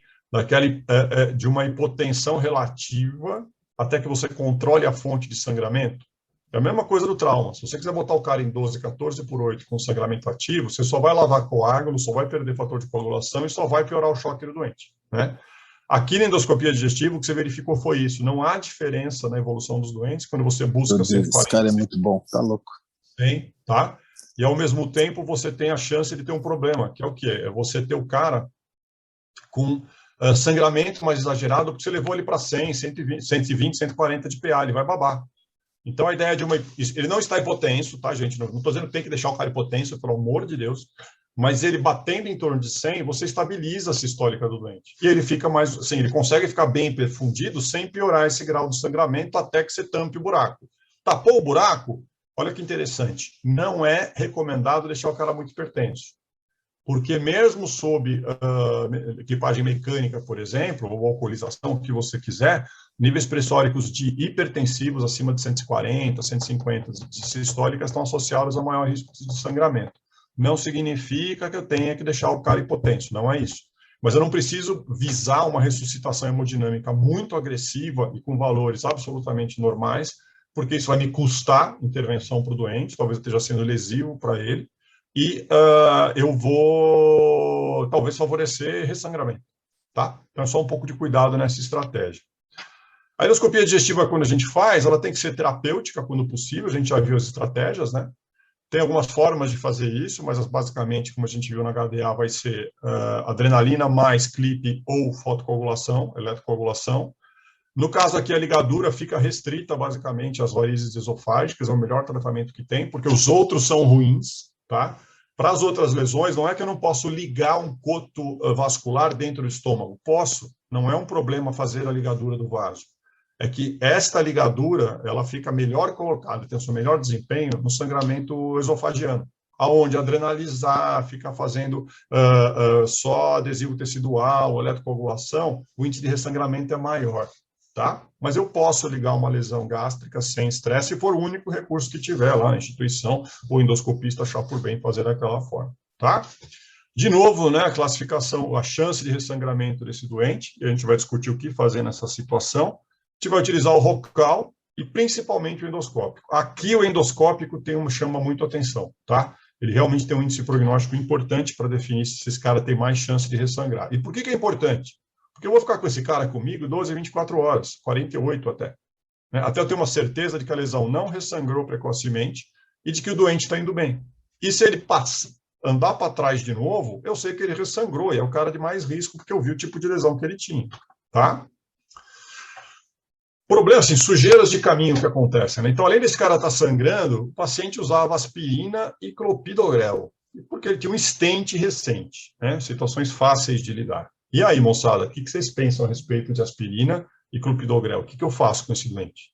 de uma hipotensão relativa até que você controle a fonte de sangramento. É a mesma coisa do trauma. Se você quiser botar o cara em 12, 14 por 8 com sangramento ativo, você só vai lavar coágulo, só vai perder fator de coagulação e só vai piorar o choque do doente, né? Aqui na endoscopia digestiva, o que você verificou foi isso. Não há diferença na evolução dos doentes quando você busca 140. Esse cara é muito bom, tá louco. Tem, tá? E, ao mesmo tempo, você tem a chance de ter um problema, que é o quê? É você ter o cara com sangramento mais exagerado, porque você levou ele para 100, 120, 140 de PA, ele vai babar. Então, a ideia de ele não está hipotenso, tá, gente? Não estou dizendo que tem que deixar o cara hipotenso, pelo amor de Deus, mas ele batendo em torno de 100, você estabiliza a sistólica do doente. E ele fica mais, assim, ele consegue ficar bem perfundido sem piorar esse grau de sangramento até que você tampe o buraco. Tapou o buraco? Olha que interessante. Não é recomendado deixar o cara muito hipertenso. Porque mesmo sob equipagem mecânica, por exemplo, ou alcoolização, o que você quiser, níveis pressóricos de hipertensivos acima de 140, 150 de sistólica estão associados a maior risco de sangramento. Não significa que eu tenha que deixar o cara hipotenso, não é isso. Mas eu não preciso visar uma ressuscitação hemodinâmica muito agressiva e com valores absolutamente normais, porque isso vai me custar intervenção para o doente, talvez esteja sendo lesivo para ele, e eu vou, talvez, favorecer ressangramento, tá? Então, é só um pouco de cuidado nessa estratégia. A endoscopia digestiva, quando a gente faz, ela tem que ser terapêutica quando possível, a gente já viu as estratégias, né? Tem algumas formas de fazer isso, mas basicamente, como a gente viu na HDA, vai ser adrenalina mais clipe ou fotocoagulação, eletrocoagulação. No caso aqui, a ligadura fica restrita, basicamente, às varizes esofágicas, é o melhor tratamento que tem, porque os outros são ruins, tá? Para as outras lesões, não é que eu não posso ligar um coto vascular dentro do estômago. Posso, não é um problema fazer a ligadura do vaso. É que esta ligadura, ela fica melhor colocada, tem o seu melhor desempenho no sangramento esofagiano, aonde adrenalizar, ficar fazendo só adesivo tecidual, eletrocoagulação, o índice de ressangramento é maior, tá? Mas eu posso ligar uma lesão gástrica sem estresse, se for o único recurso que tiver lá na instituição, o endoscopista achar por bem fazer daquela forma, tá? De novo, né, a classificação, a chance de ressangramento desse doente, e a gente vai discutir o que fazer nessa situação. A gente vai utilizar o ROCAL e principalmente o endoscópico. Aqui o endoscópico chama muito atenção, tá? Ele realmente tem um índice prognóstico importante para definir se esse cara tem mais chance de ressangrar. E por que é importante? Porque eu vou ficar com esse cara comigo 12, 24 horas, 48 até. Né? Até eu ter uma certeza de que a lesão não ressangrou precocemente e de que o doente está indo bem. E se ele andar para trás de novo, eu sei que ele ressangrou, e é o cara de mais risco, porque eu vi o tipo de lesão que ele tinha, tá? Problema, assim, sujeiras de caminho que acontecem, né? Então, além desse cara estar sangrando, o paciente usava aspirina e clopidogrel, porque ele tinha um stent recente, né? Situações fáceis de lidar. E aí, moçada, o que vocês pensam a respeito de aspirina e clopidogrel? O que eu faço com esse doente?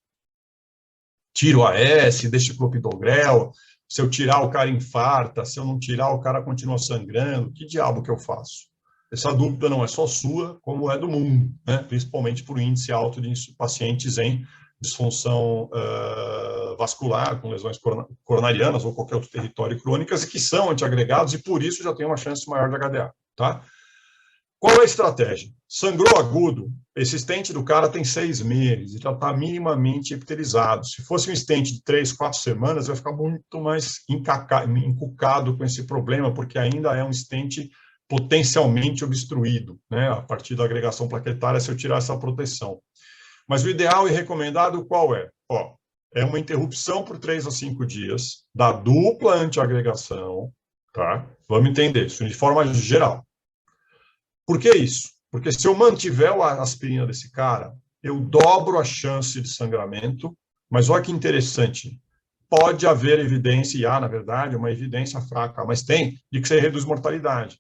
Tiro o AS, deixo clopidogrel, se eu tirar o cara infarta, se eu não tirar o cara continua sangrando, que diabo que eu faço? Essa dúvida não é só sua, como é do mundo, né? Principalmente por índice alto de pacientes em disfunção vascular, com lesões coronarianas ou qualquer outro território crônicas, e que são antiagregados e por isso já tem uma chance maior de HDA, tá? Qual é a estratégia? Sangrou agudo, esse stent do cara tem 6 meses, já está minimamente epitelizado. Se fosse um stent de 3, 4 semanas, vai ficar muito mais encucado com esse problema, porque ainda é um stent potencialmente obstruído, né, a partir da agregação plaquetária, se eu tirar essa proteção. Mas o ideal e recomendado qual é? Ó, é uma interrupção por 3 a 5 dias da dupla antiagregação, tá? Vamos entender isso de forma geral. Por que isso? Porque se eu mantiver a aspirina desse cara, eu dobro a chance de sangramento, mas olha que interessante, pode haver evidência, e há, na verdade, uma evidência fraca, mas tem, de que você reduz mortalidade.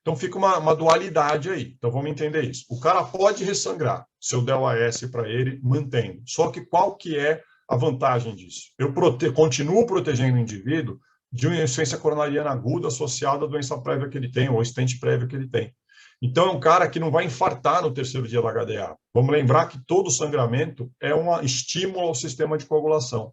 Então, fica uma dualidade aí. Então, vamos entender isso. O cara pode ressangrar, se eu der o AS para ele, mantendo. Só que qual que é a vantagem disso? Eu continuo protegendo o indivíduo de uma insuficiência coronariana aguda associada à doença prévia que ele tem, ou stent prévio que ele tem. Então, é um cara que não vai infartar no terceiro dia da HDA. Vamos lembrar que todo sangramento é um estímulo ao sistema de coagulação.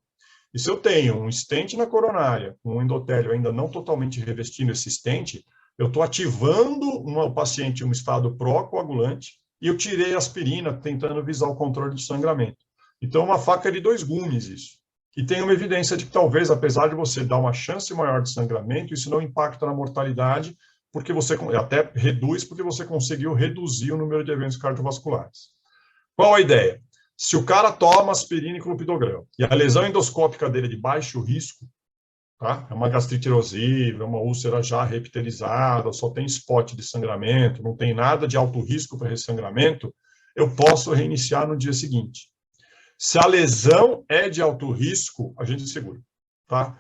E se eu tenho um stent na coronária, um endotélio ainda não totalmente revestindo esse stent, eu estou ativando o paciente em um estado pró-coagulante e eu tirei a aspirina tentando visar o controle do sangramento. Então, é uma faca de 2 gumes isso. E tem uma evidência de que talvez, apesar de você dar uma chance maior de sangramento, isso não impacta na mortalidade, porque você até reduz, porque você conseguiu reduzir o número de eventos cardiovasculares. Qual a ideia? Se o cara toma aspirina e clopidogrel e a lesão endoscópica dele é de baixo risco, tá? É uma gastrite erosiva, é uma úlcera já reepitelizada, só tem spot de sangramento, não tem nada de alto risco para ressangramento, eu posso reiniciar no dia seguinte. Se a lesão é de alto risco, a gente segura, tá?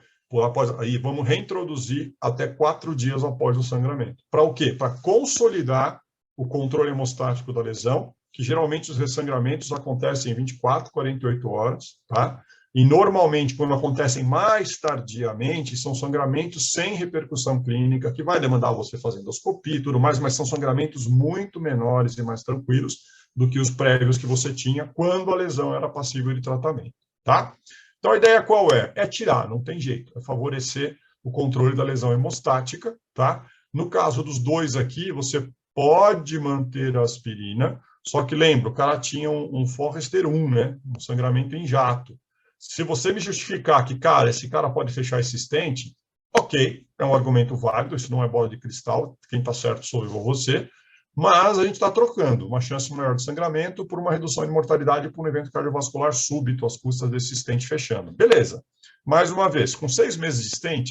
Aí vamos reintroduzir até 4 dias após o sangramento. Para o quê? Para consolidar o controle hemostático da lesão, que geralmente os ressangramentos acontecem em 24, 48 horas, tá? E normalmente, quando acontecem mais tardiamente, são sangramentos sem repercussão clínica, que vai demandar você fazer endoscopia e tudo mais, mas são sangramentos muito menores e mais tranquilos do que os prévios que você tinha quando a lesão era passível de tratamento, tá? Então, a ideia qual é? É tirar, não tem jeito, é favorecer o controle da lesão hemostática, tá? No caso dos dois aqui, você pode manter a aspirina, só que lembra, o cara tinha um Forrester 1, né? Um sangramento em jato. Se você me justificar que, cara, esse cara pode fechar esse stent, ok, é um argumento válido, isso não é bola de cristal, quem está certo sou eu ou você, mas a gente está trocando uma chance maior de sangramento por uma redução de mortalidade por um evento cardiovascular súbito às custas desse stent fechando. Beleza. Mais uma vez, com 6 meses de stent,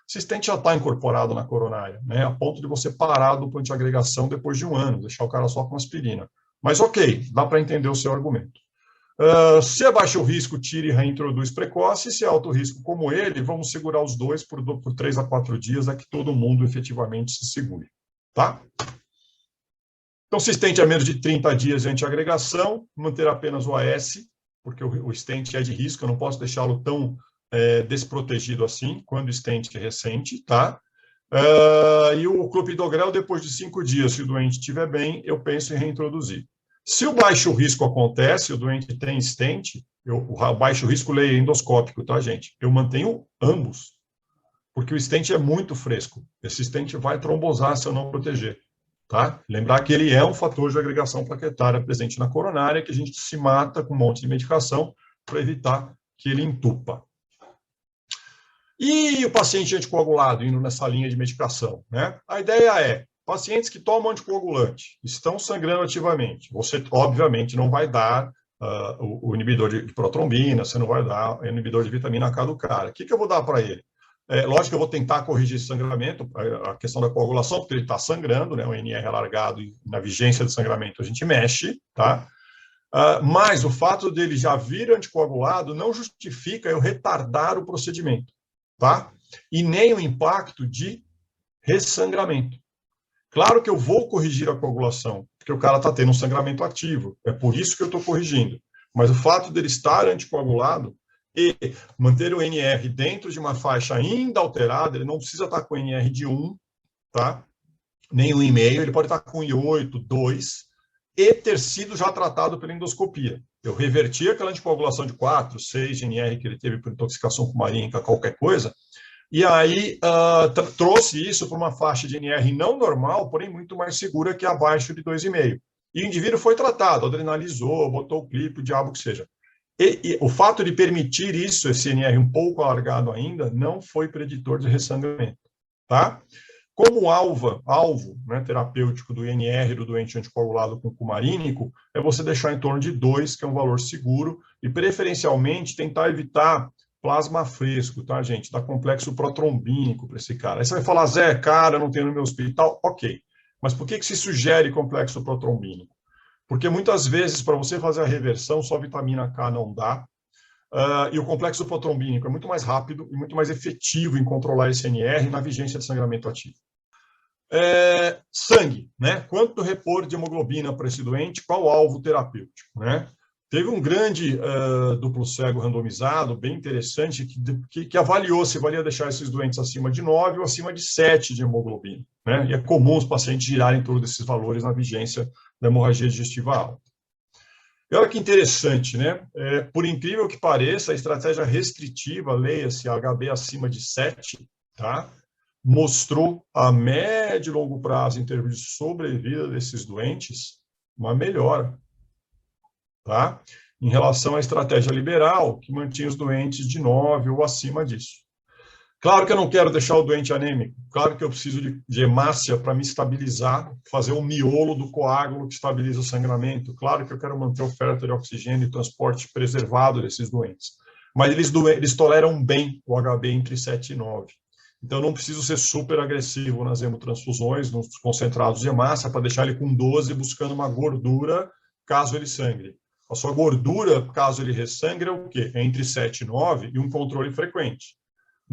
esse stent já está incorporado na coronária, né, a ponto de você parar do ponto de agregação depois de 1 ano, deixar o cara só com aspirina. Mas ok, dá para entender o seu argumento. Se é baixo risco, tire e reintroduz precoce. Se é alto risco como ele, vamos segurar os dois por 3 a 4 dias, a que todo mundo efetivamente se segure. Tá? Então, se stent a menos de 30 dias de antiagregação, manter apenas o AS, porque o stent é de risco, eu não posso deixá-lo tão desprotegido assim, quando o stent é recente, tá? E o clopidogrel, depois de 5 dias, se o doente estiver bem, eu penso em reintroduzir. Se o baixo risco acontece, o doente tem stent, o baixo risco leia endoscópico, tá, gente? Eu mantenho ambos, porque o stent é muito fresco. Esse stent vai trombosar se eu não proteger. Tá? Lembrar que ele é um fator de agregação plaquetária presente na coronária, que a gente se mata com um monte de medicação para evitar que ele entupa. E o paciente anticoagulado, indo nessa linha de medicação, né? A ideia é, pacientes que tomam anticoagulante, estão sangrando ativamente, você obviamente não vai dar o inibidor de protrombina, você não vai dar o inibidor de vitamina K do cara. O que eu vou dar para ele? Lógico que eu vou tentar corrigir esse sangramento, a questão da coagulação, porque ele está sangrando, né, o NR alargado e na vigência do sangramento a gente mexe, tá? Mas o fato dele já vir anticoagulado não justifica eu retardar o procedimento, tá? E nem o impacto de ressangramento. Claro que eu vou corrigir a coagulação, porque o cara está tendo um sangramento ativo, é por isso que eu estou corrigindo. Mas o fato dele estar anticoagulado e manter o NR dentro de uma faixa ainda alterada, ele não precisa estar com NR de 1, tá? Nem 1,5, ele pode estar com 1,8, 2, e ter sido já tratado pela endoscopia. Eu reverti aquela anticoagulação de 4, 6 de NR que ele teve por intoxicação com marínica, qualquer coisa, e aí trouxe isso para uma faixa de NR não normal, porém muito mais segura que abaixo de 2,5. E o indivíduo foi tratado, adrenalizou, botou o clipe, o diabo que seja. E o fato de permitir isso, esse NR um pouco alargado ainda, não foi preditor de ressangramento, tá? Como alvo, né, terapêutico do INR do doente anticoagulado com cumarínico, é você deixar em torno de 2, que é um valor seguro, e preferencialmente tentar evitar plasma fresco, tá, gente? Dá complexo protrombínico para esse cara. Aí você vai falar, Zé, cara, eu não tenho no meu hospital. Ok, mas por que se sugere complexo protrombínico? Porque muitas vezes, para você fazer a reversão, só vitamina K não dá, e o complexo protrombínico é muito mais rápido e muito mais efetivo em controlar esse NR na vigência de sangramento ativo. Sangue, né? Quanto repor de hemoglobina para esse doente? Qual o alvo terapêutico, né? Teve um grande duplo cego randomizado, bem interessante, que avaliou se valia deixar esses doentes acima de 9 ou acima de 7 de hemoglobina, né? E é comum os pacientes girarem em torno desses valores na vigência da hemorragia digestiva alta. E olha que interessante, né? Por incrível que pareça, a estratégia restritiva, leia-se HB acima de 7, tá? Mostrou a médio e longo prazo, em termos de sobrevida desses doentes, uma melhora, tá? Em relação à estratégia liberal, que mantinha os doentes de 9 ou acima disso. Claro que eu não quero deixar o doente anêmico, claro que eu preciso de hemácia para me estabilizar, fazer um miolo do coágulo que estabiliza o sangramento, claro que eu quero manter a oferta de oxigênio e transporte preservado desses doentes, mas eles toleram bem o HB entre 7 e 9. Então, eu não preciso ser super agressivo nas hemotransfusões, nos concentrados de hemácia, para deixar ele com 12, buscando uma gordura, caso ele sangre. A sua gordura, caso ele ressangre, é o quê? É entre 7 e 9 e um controle frequente.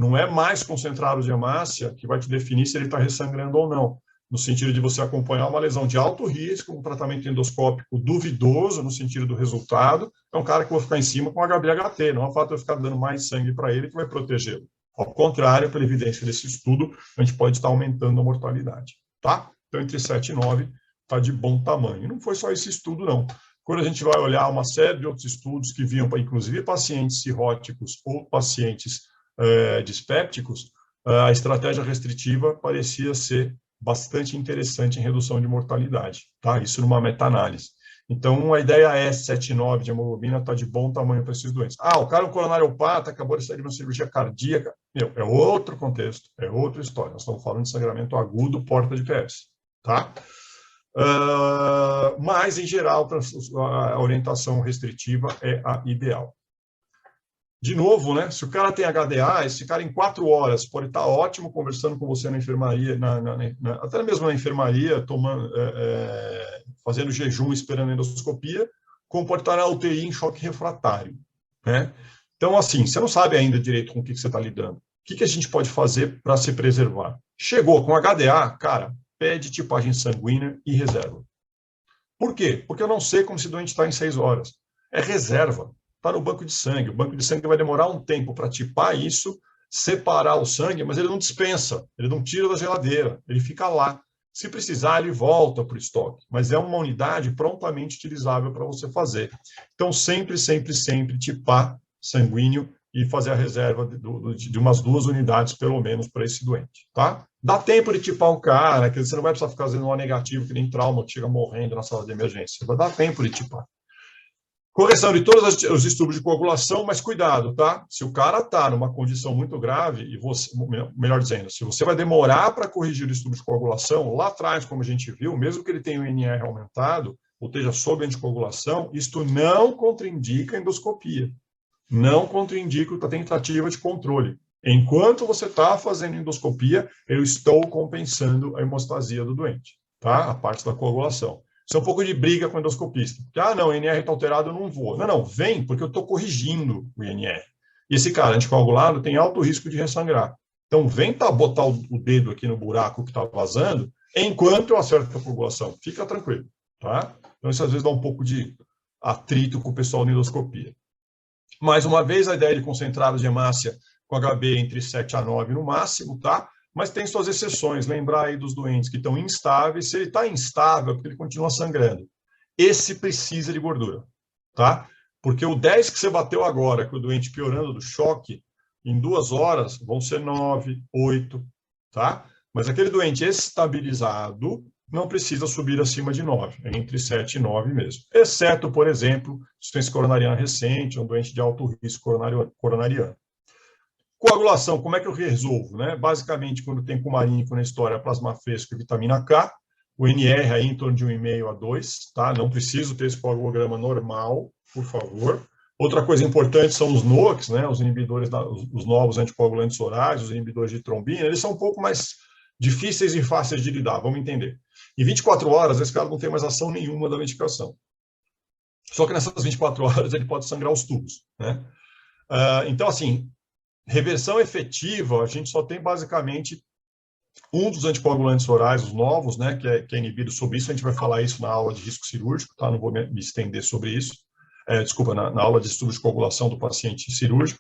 Não é mais concentrado de hemácia que vai te definir se ele está ressangrando ou não, no sentido de você acompanhar uma lesão de alto risco, um tratamento endoscópico duvidoso, no sentido do resultado, é um cara que eu vou ficar em cima com HB-HT, não é o fato de eu ficar dando mais sangue para ele que vai protegê-lo. Ao contrário, pela evidência desse estudo, a gente pode estar aumentando a mortalidade, tá? Então, entre 7 e 9 está de bom tamanho. E não foi só esse estudo, não. Quando a gente vai olhar uma série de outros estudos que viam para, inclusive, pacientes cirróticos ou pacientes dispépticos, a estratégia restritiva parecia ser bastante interessante em redução de mortalidade, tá? Isso numa meta-análise. Então, a ideia é 7,9 de hemoglobina está de bom tamanho para esses doentes. Ah, o cara é um coronariopata, acabou de sair de uma cirurgia cardíaca. Meu, é outro contexto, é outra história. Nós estamos falando de sangramento agudo, porta de PS, tá? Mas, em geral, a orientação restritiva é a ideal. De novo, né? Se o cara tem HDA, esse cara em 4 horas pode estar ótimo conversando com você na enfermaria, até mesmo na enfermaria, fazendo jejum, esperando endoscopia, como pode estar na UTI em choque refratário, né? Então, assim, você não sabe ainda direito com o que você está lidando. O que a gente pode fazer para se preservar? Chegou com HDA, cara, pede tipagem sanguínea e reserva. Por quê? Porque eu não sei como esse doente está em 6 horas. É reserva. Está no banco de sangue. O banco de sangue vai demorar um tempo para tipar isso, separar o sangue, mas ele não dispensa, ele não tira da geladeira, ele fica lá. Se precisar, ele volta para o estoque, mas é uma unidade prontamente utilizável para você fazer. Então, sempre tipar sanguíneo e fazer a reserva de umas 2 unidades, pelo menos, para esse doente, tá? Dá tempo de tipar o cara, que você não vai precisar ficar fazendo um negativo, que nem trauma, que chega morrendo na sala de emergência. Vai dar tempo de tipar. Correção de todos os distúrbios de coagulação, mas cuidado, tá? Se o cara está numa condição muito grave, e você, melhor dizendo, se você vai demorar para corrigir o distúrbio de coagulação, lá atrás, como a gente viu, mesmo que ele tenha o INR aumentado, ou esteja sob anticoagulação, isto não contraindica a endoscopia. Não contraindica a tentativa de controle. Enquanto você está fazendo endoscopia, eu estou compensando a hemostasia do doente, tá? A parte da coagulação. Isso é um pouco de briga com o endoscopista. Porque, não, o INR está alterado, eu não vou. Não, vem, porque eu estou corrigindo o INR. E esse cara anticoagulado tem alto risco de ressangrar. Então, vem botar o dedo aqui no buraco que está vazando, enquanto eu acerto a coagulação. Fica tranquilo, tá? Então, isso às vezes dá um pouco de atrito com o pessoal da endoscopia. Mais uma vez, a ideia de concentrado de hemácia com HB entre 7 a 9 no máximo, tá? Mas tem suas exceções, lembrar aí dos doentes que estão instáveis. Se ele está instável, é porque ele continua sangrando. Esse precisa de gordura, tá? Porque o 10 que você bateu agora, que o doente piorando do choque, em 2 horas vão ser 9, 8, tá? Mas aquele doente estabilizado não precisa subir acima de 9, é entre 7 e 9 mesmo. Exceto, por exemplo, insuficiência coronariana recente, um doente de alto risco coronariano. Coagulação, como é que eu resolvo? Né? Basicamente, quando tem cumarínico na história, plasma fresco e vitamina K, o NR aí em torno de 1,5 a 2, tá? Não preciso ter esse coagulograma normal, por favor. Outra coisa importante são os NOACs, né? Os inibidores, os novos anticoagulantes orais, os inibidores de trombina, eles são um pouco mais difíceis e fáceis de lidar, vamos entender. Em 24 horas, esse cara não tem mais ação nenhuma da medicação. Só que nessas 24 horas ele pode sangrar os tubos, né? Então, assim, reversão efetiva, a gente só tem basicamente um dos anticoagulantes orais, os novos, né, que é inibido sobre isso. A gente vai falar isso na aula de risco cirúrgico, tá? Não vou me estender sobre isso. Desculpa, na aula de estudo de coagulação do paciente cirúrgico.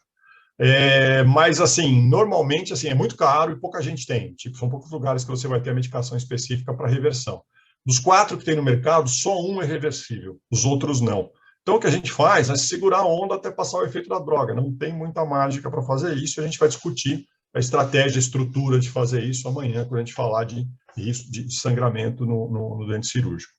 Mas, assim, normalmente, assim, é muito caro e pouca gente tem. Tipo, são poucos lugares que você vai ter a medicação específica para reversão. Dos 4 que tem no mercado, só um é reversível, os outros não. Então, o que a gente faz é segurar a onda até passar o efeito da droga. Não tem muita mágica para fazer isso, e a gente vai discutir a estratégia, a estrutura de fazer isso amanhã, quando a gente falar de sangramento no doente cirúrgico.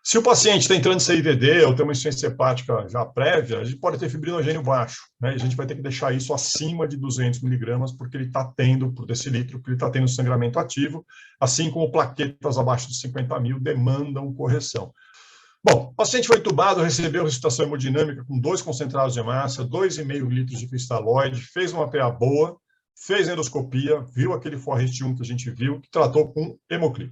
Se o paciente está entrando em CIDD ou tem uma insuficiência hepática já prévia, a gente pode ter fibrinogênio baixo, né? E a gente vai ter que deixar isso acima de 200 miligramas, porque ele está tendo, por decilitro, porque ele está tendo sangramento ativo, assim como plaquetas abaixo de 50 mil demandam correção. Bom, o paciente foi entubado, recebeu ressuscitação hemodinâmica com 2 concentrados de hemácia, 2,5 litros de cristalóide, fez uma PA boa, fez endoscopia, viu aquele Forrest 1 que a gente viu, que tratou com hemoclip.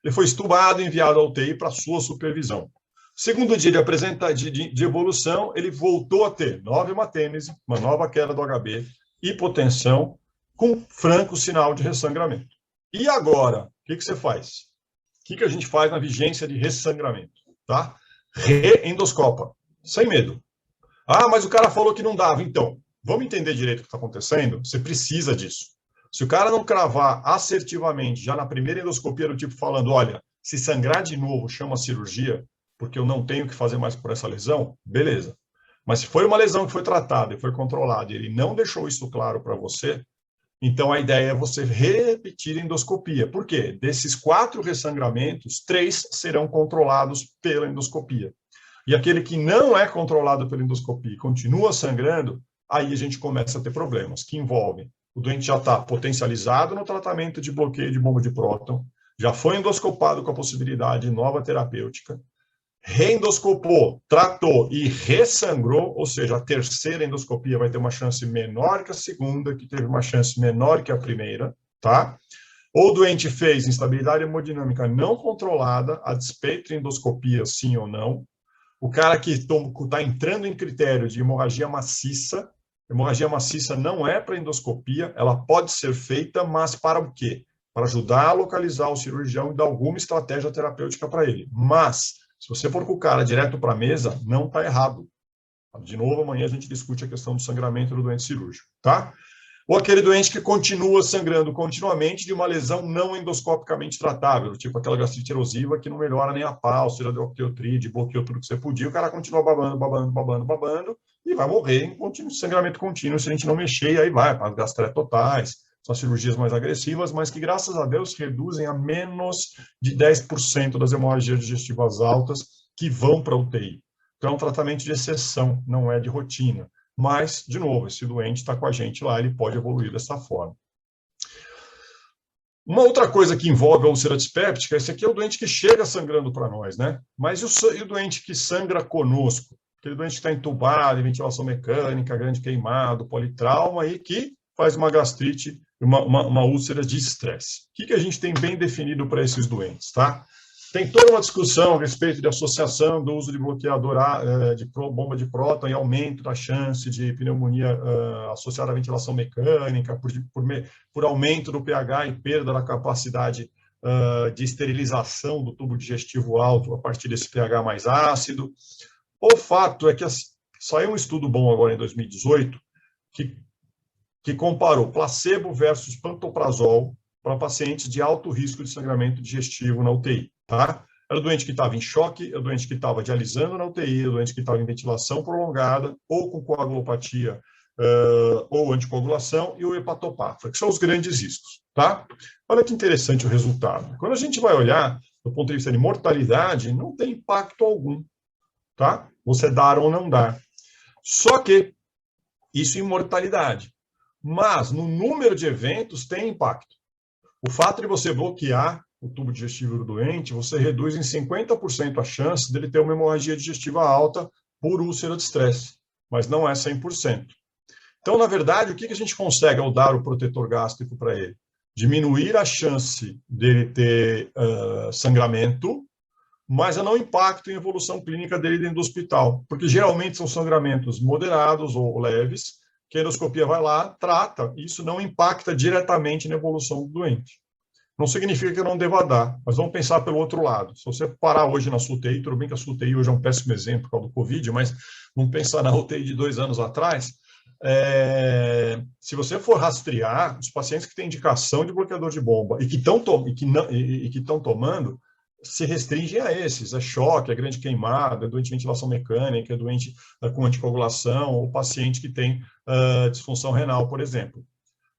Ele foi estubado e enviado à UTI para sua supervisão. Segundo dia de evolução, ele voltou a ter nova hematênese, uma nova queda do HB, hipotensão, com franco sinal de ressangramento. E agora, o que você faz? O que a gente faz na vigência de ressangramento? Tá? Reendoscopa, sem medo. Ah, mas o cara falou que não dava. Então, vamos entender direito o que está acontecendo? Você precisa disso. Se o cara não cravar assertivamente, já na primeira endoscopia, do tipo falando, olha, se sangrar de novo, chama a cirurgia, porque eu não tenho o que fazer mais por essa lesão, beleza. Mas se foi uma lesão que foi tratada e foi controlada e ele não deixou isso claro para você, então a ideia é você repetir a endoscopia. Por quê? Desses 4 ressangramentos, 3 serão controlados pela endoscopia. E aquele que não é controlado pela endoscopia e continua sangrando, aí a gente começa a ter problemas, que envolvem o doente já está potencializado no tratamento de bloqueio de bomba de próton, já foi endoscopado com a possibilidade de nova terapêutica, reendoscopou, tratou e ressangrou, ou seja, a terceira endoscopia vai ter uma chance menor que a segunda, que teve uma chance menor que a primeira, tá? Ou o doente fez instabilidade hemodinâmica não controlada, a despeito de endoscopia, sim ou não. O cara que está entrando em critério de hemorragia maciça não é para endoscopia, ela pode ser feita, mas para o quê? Para ajudar a localizar o cirurgião e dar alguma estratégia terapêutica para ele. Mas, se você for com o cara direto para a mesa, não está errado. De novo, amanhã a gente discute a questão do sangramento do doente cirúrgico, tá? Ou aquele doente que continua sangrando continuamente de uma lesão não endoscopicamente tratável, tipo aquela gastrite erosiva que não melhora nem a pau, seja de octeotride, bloqueou tudo que você podia, o cara continua babando, e vai morrer em sangramento contínuo se a gente não mexer, e aí vai para as gastretotais, são cirurgias mais agressivas, mas que, graças a Deus, reduzem a menos de 10% das hemorragias digestivas altas que vão para a UTI. Então, é um tratamento de exceção, não é de rotina. Mas, de novo, esse doente está com a gente lá, ele pode evoluir dessa forma. Uma outra coisa que envolve a úlcera dispéptica, esse aqui é o doente que chega sangrando para nós, né? Mas e o doente que sangra conosco? Aquele doente que está entubado, em ventilação mecânica, grande queimado, politrauma, e que faz uma gastrite, uma úlcera de estresse. O que a gente tem bem definido para esses doentes, tá? Tem toda uma discussão a respeito de associação do uso de bloqueador de bomba de próton e aumento da chance de pneumonia associada à ventilação mecânica, por aumento do pH e perda da capacidade de esterilização do tubo digestivo alto a partir desse pH mais ácido. O fato é que saiu um estudo bom agora em 2018 que comparou placebo versus pantoprazol para pacientes de alto risco de sangramento digestivo na UTI. Tá? Era o doente que estava em choque, era o doente que estava dialisando na UTI, era o doente que estava em ventilação prolongada, ou com coagulopatia ou anticoagulação, e o hepatopata, que são os grandes riscos. Tá? Olha que interessante o resultado. Quando a gente vai olhar, do ponto de vista de mortalidade, não tem impacto algum. Tá? Você dar ou não dar. Só que isso em mortalidade. Mas no número de eventos tem impacto. O fato de você bloquear o tubo digestivo do doente, você reduz em 50% a chance dele ter uma hemorragia digestiva alta por úlcera de estresse, mas não é 100%. Então, na verdade, o que a gente consegue ao dar o protetor gástrico para ele? Diminuir a chance dele ter sangramento, mas eu não impacto em evolução clínica dele dentro do hospital, porque geralmente são sangramentos moderados ou leves, que a endoscopia vai lá, trata, e isso não impacta diretamente na evolução do doente. Não significa que eu não deva dar, mas vamos pensar pelo outro lado. Se você parar hoje na sua UTI, tudo bem que a sua UTI hoje é um péssimo exemplo por causa do Covid, mas vamos pensar na UTI de 2 anos atrás, se você for rastrear os pacientes que têm indicação de bloqueador de bomba e que estão tomando, se restringem a esses, é choque, é grande queimada, é doente de ventilação mecânica, é doente com anticoagulação, ou paciente que tem disfunção renal, por exemplo.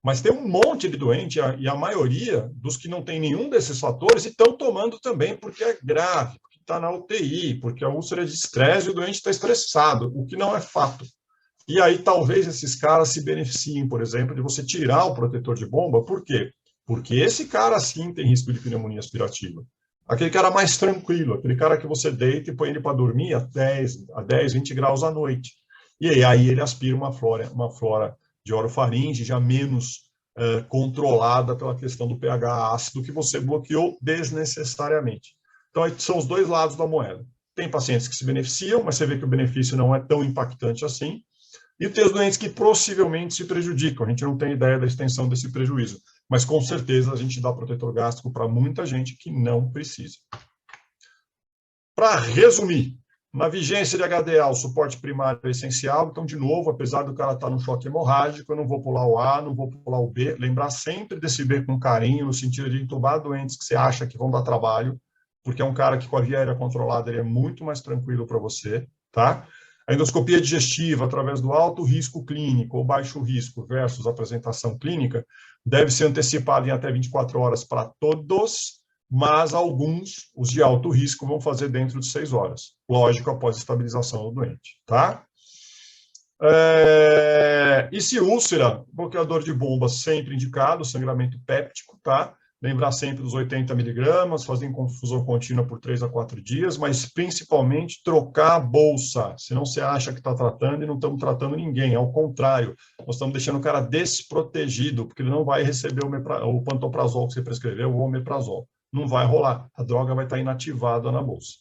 Mas tem um monte de doente, e a maioria dos que não tem nenhum desses fatores estão tomando também porque é grave, porque está na UTI, porque a úlcera é de estresse e o doente está estressado, o que não é fato. E aí talvez esses caras se beneficiem, por exemplo, de você tirar o protetor de bomba. Por quê? Porque esse cara sim tem risco de pneumonia aspirativa. Aquele cara mais tranquilo, aquele cara que você deita e põe ele para dormir a 10, 20 graus à noite. E aí ele aspira uma flora de orofaringe já menos controlada pela questão do pH ácido que você bloqueou desnecessariamente. Então, são os dois lados da moeda. Tem pacientes que se beneficiam, mas você vê que o benefício não é tão impactante assim. E tem os doentes que possivelmente se prejudicam, a gente não tem ideia da extensão desse prejuízo, mas com certeza a gente dá protetor gástrico para muita gente que não precisa. Para resumir, na vigência de HDA, o suporte primário é essencial, então, de novo, apesar do cara estar no choque hemorrágico, eu não vou pular o A, não vou pular o B, lembrar sempre desse B com carinho, no sentido de entubar doentes que você acha que vão dar trabalho, porque é um cara que com a via aérea controlada ele é muito mais tranquilo para você, tá? A endoscopia digestiva, através do alto risco clínico ou baixo risco versus apresentação clínica, deve ser antecipada em até 24 horas para todos, mas alguns, os de alto risco, vão fazer dentro de 6 horas. Lógico, após a estabilização do doente, tá? E se úlcera, bloqueador de bomba sempre indicado, sangramento péptico, tá? Lembrar sempre dos 80 miligramas, fazer infusão contínua por 3 a 4 dias, mas principalmente trocar a bolsa, senão você acha que está tratando e não estamos tratando ninguém, ao contrário, nós estamos deixando o cara desprotegido, porque ele não vai receber o pantoprazol que você prescreveu, ou o omeprazol. Não vai rolar, a droga vai estar inativada na bolsa.